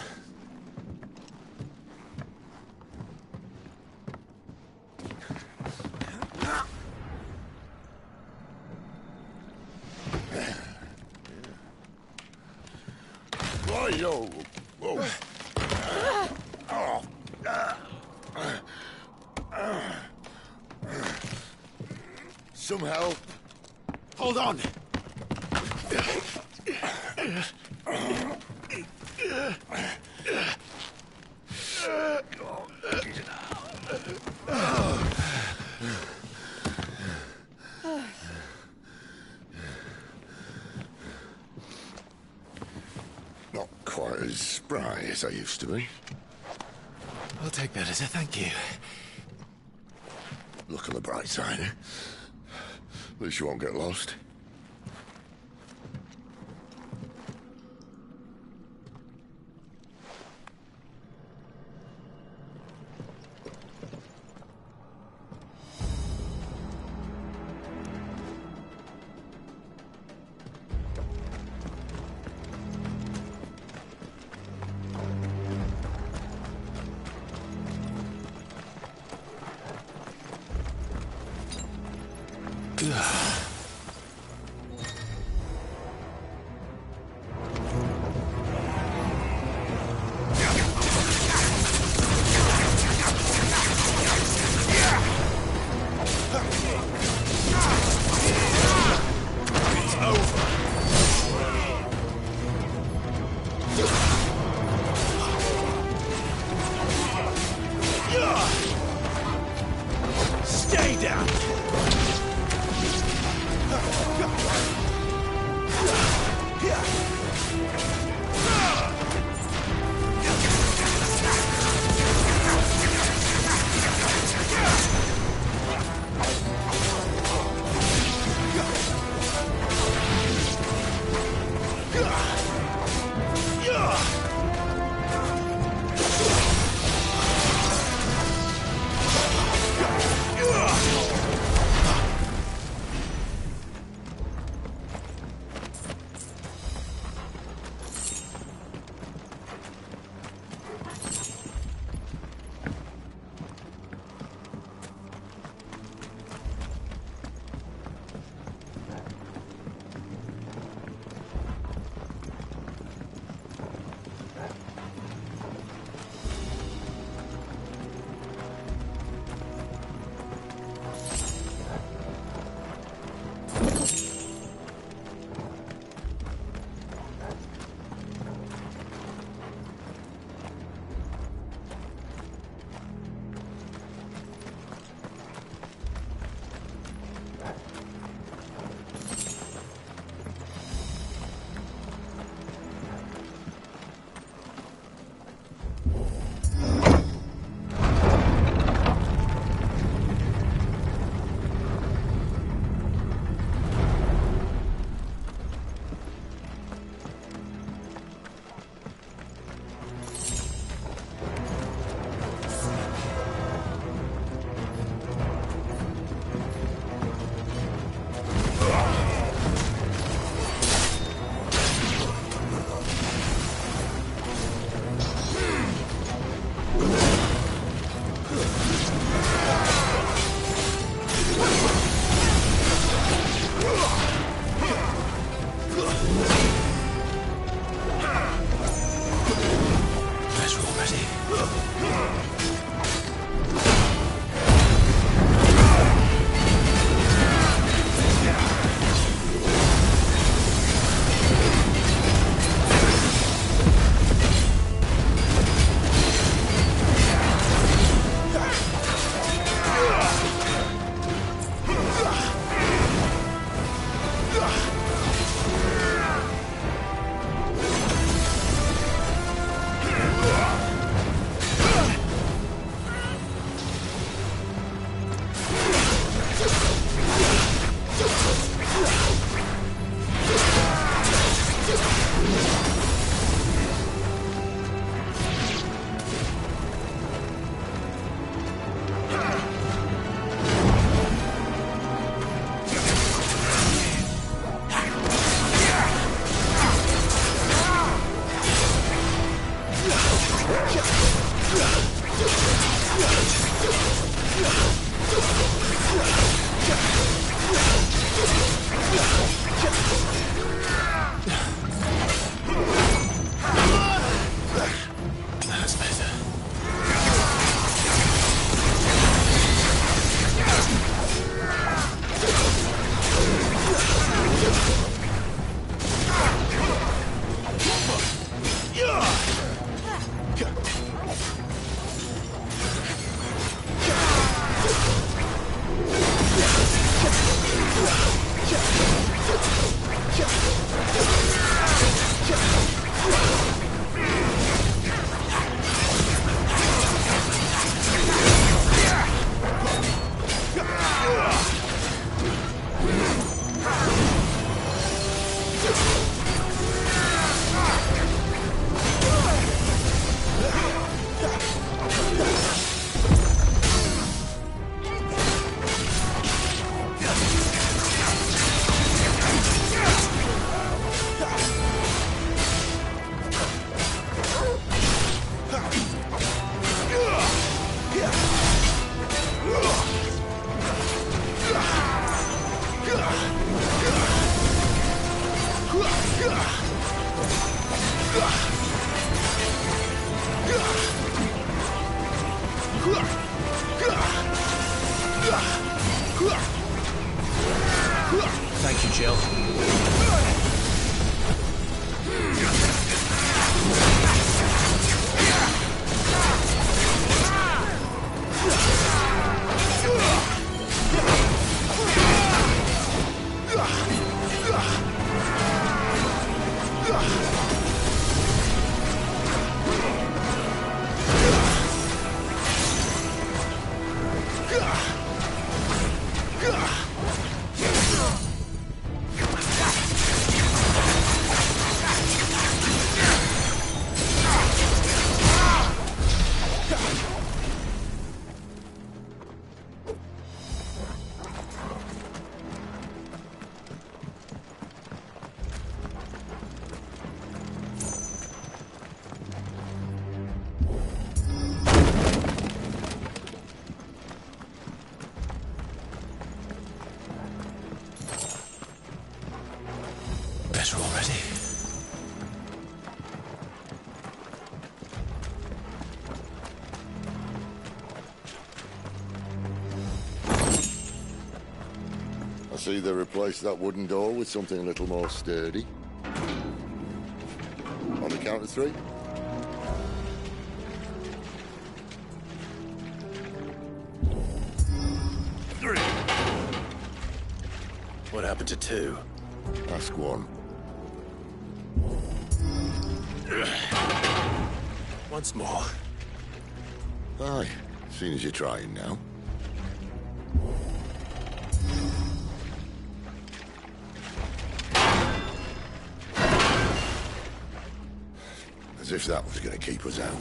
Whoa. Whoa. Some help. Hold on. Not quite as bright as I used to be. I'll take that as a thank you. Look on the bright side, eh? At least you won't get lost. Stay down! Thank you, Jill. Better already. I see they replaced that wooden door with something a little more sturdy. On the count of 3. What happened to 2? Ask 1. Once more. Aye, seeing as you're trying now. As if that was going to keep us out.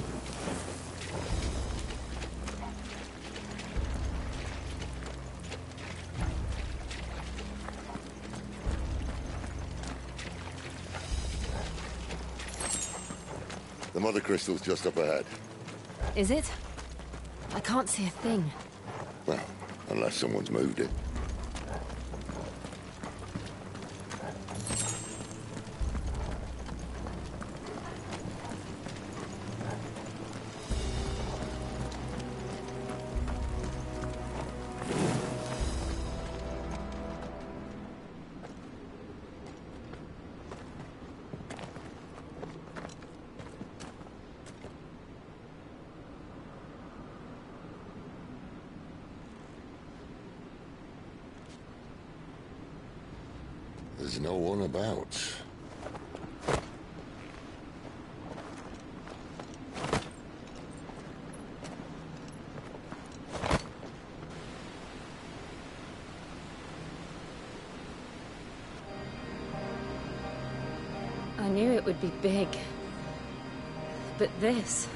The mother crystal's just up ahead. Is it? I can't see a thing. Well, unless someone's moved it. There's no one about. I knew it would be big. But this...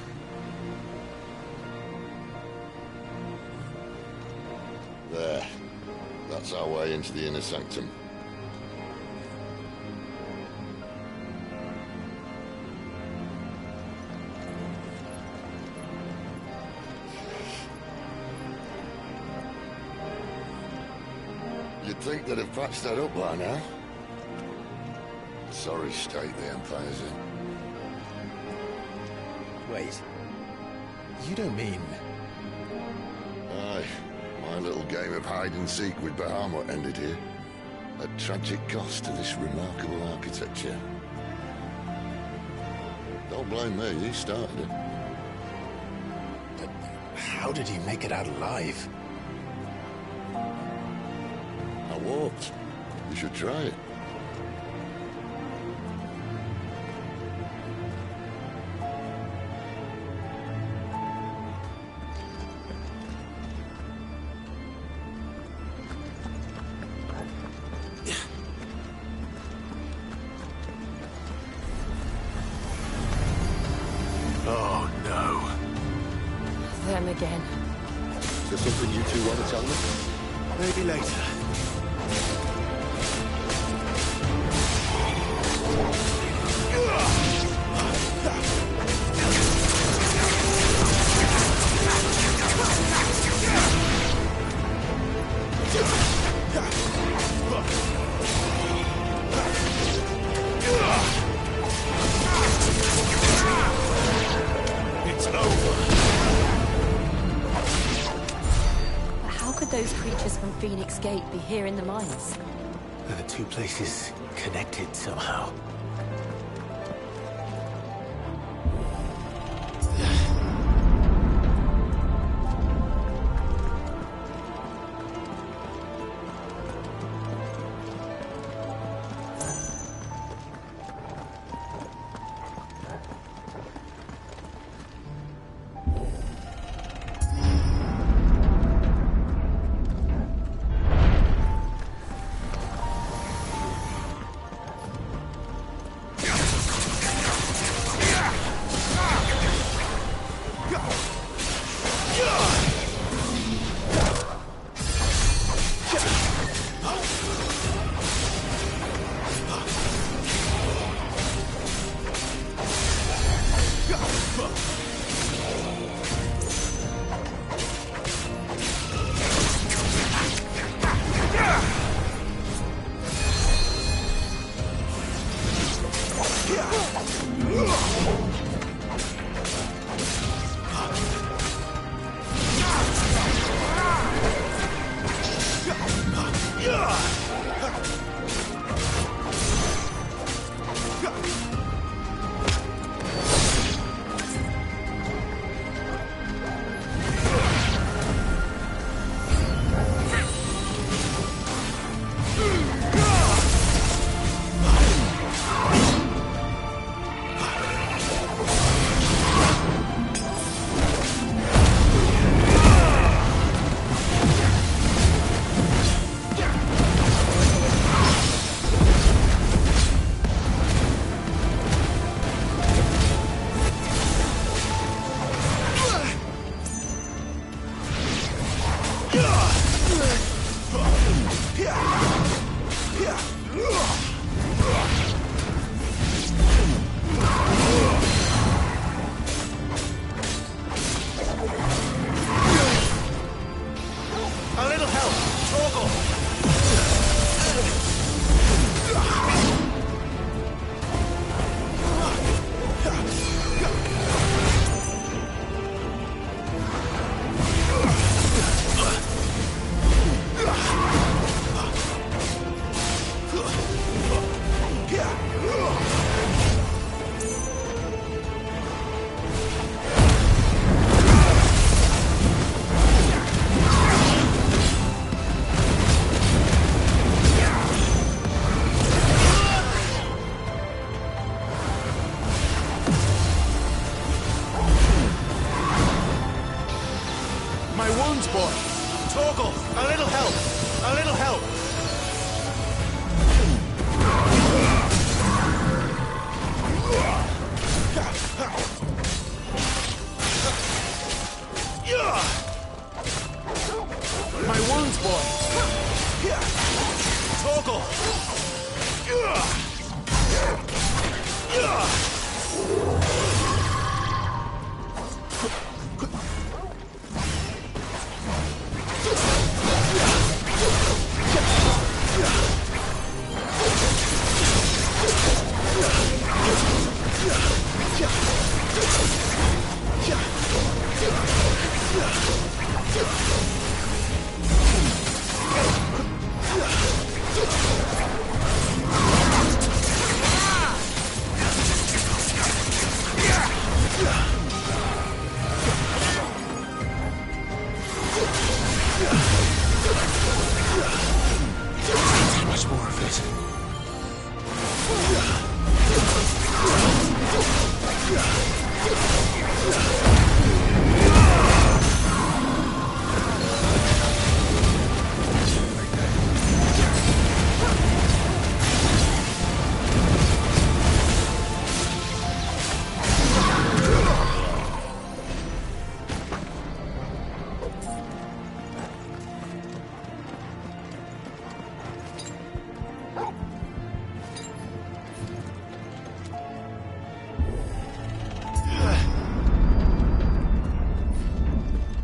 There. That's our way into the inner sanctum. You'd think they'd have patched that up by now. Sorry state the Empire's in. Wait. You don't mean... Aye. My little game of hide-and-seek with Bahamut ended here. At tragic cost to this remarkable architecture. Don't blame me, you started it. But how did he make it out alive? I walked. You should try it. Oh, no. Them again. Is there something you two want to tell me? Maybe later. How could those creatures survivors from Phoenix Gate be here in the mines? Are the two places connected somehow?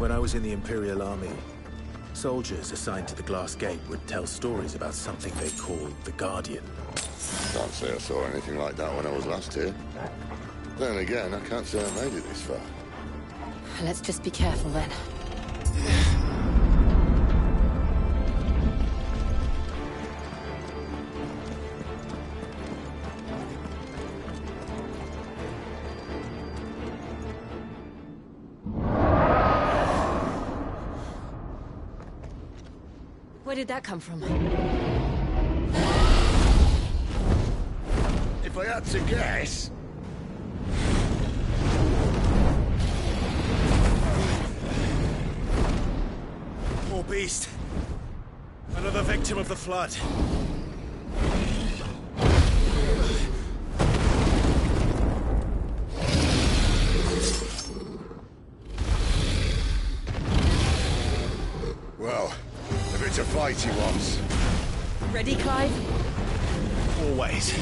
When I was in the Imperial Army, soldiers assigned to the Glass Gate would tell stories about something they called the Guardian. Can't say I saw anything like that when I was last here. Then again, I can't say I made it this far. Let's just be careful then. Where did that come from? If I had to guess... Poor beast. Another victim of the flood. Well, if it's a fight he wants. Ready, Clive? Always.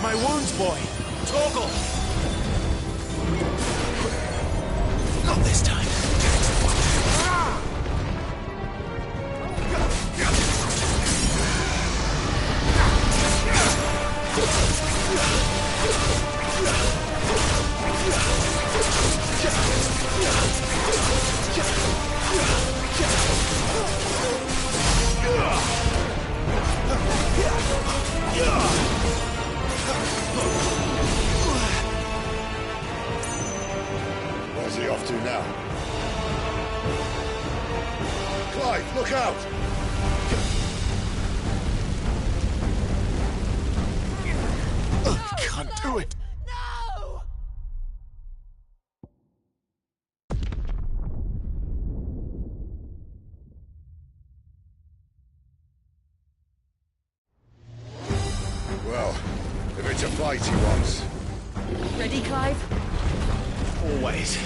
My wounds, boy! Torgal! Not this time. Where's he off to now? Clive, look out! Can't do it! Well, if it's a fight he wants. Ready, Clive? Always.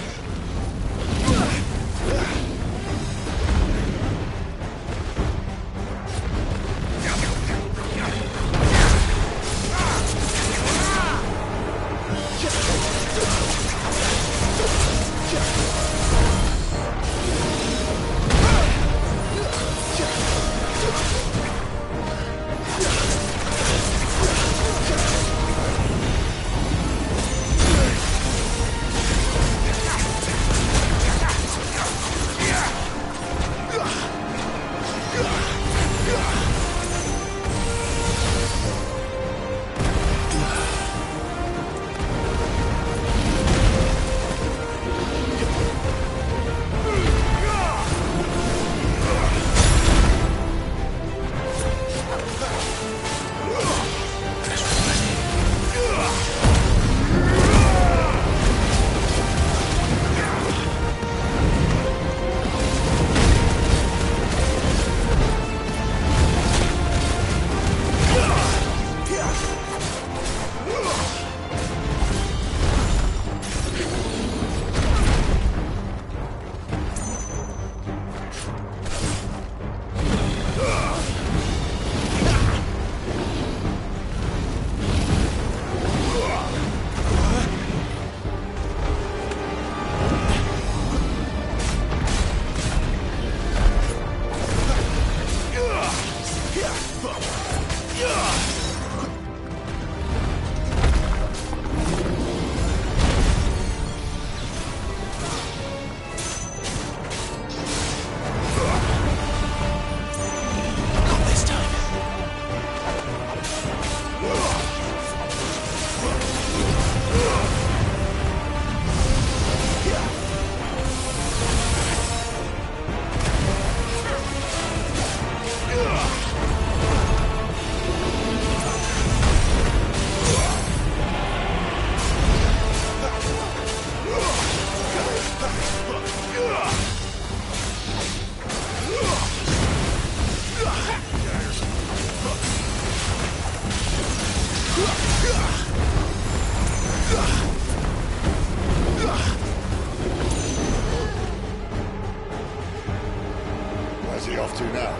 to now.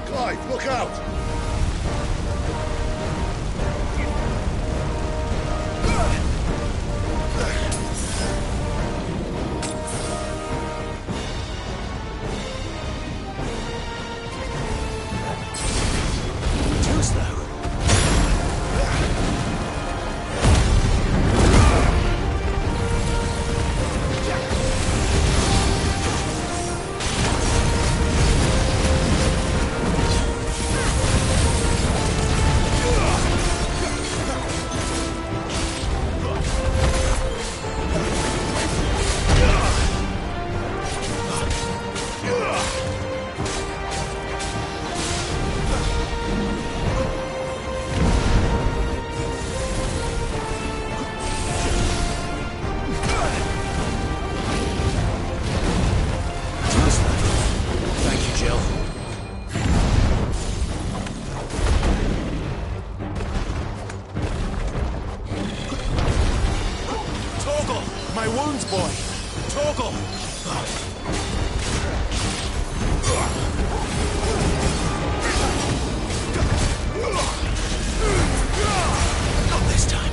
Clive, look out! Too slow. My wounds, boy! Torgal! Not this time.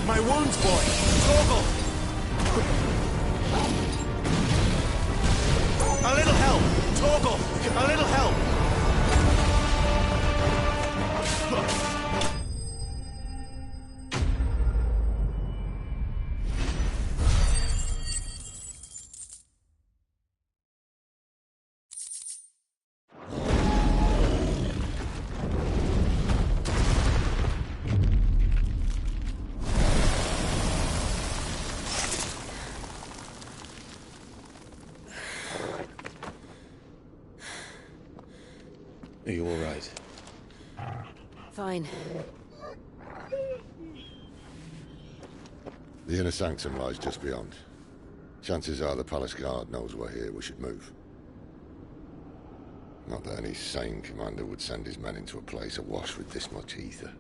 My wounds, boy! Torgal! A little help! Torgal! A little help! Are you all right? Fine. The inner sanctum lies just beyond. Chances are the palace guard knows we're here. We should move. Not that any sane commander would send his men into a place awash with this much ether.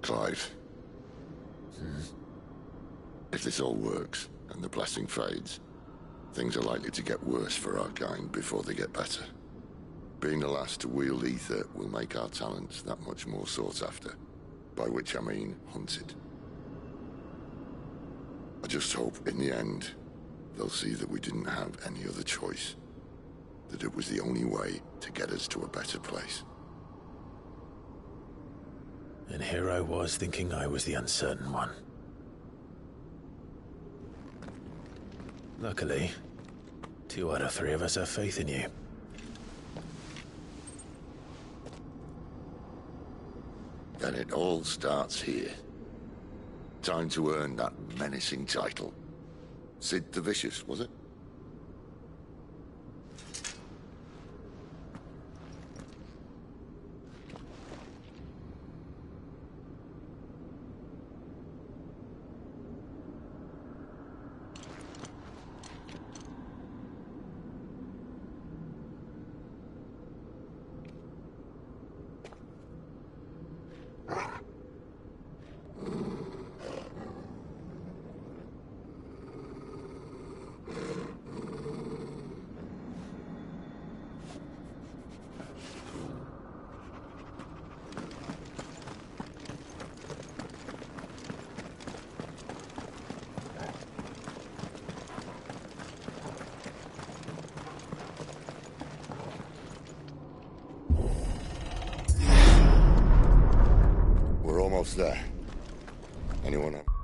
Clive. If this all works, and the blessing fades, Things are likely to get worse for our kind before they get better. Being the last to wield ether will make our talents that much more sought after, by which I mean hunted. I just hope, in the end, they'll see that we didn't have any other choice, that it was the only way to get us to a better place. And here I was thinking I was the uncertain one. Luckily, 2 out of 3 of us have faith in you. Then it all starts here. Time to earn that menacing title. Sid the Vicious, was it? We're almost there. Anyone else?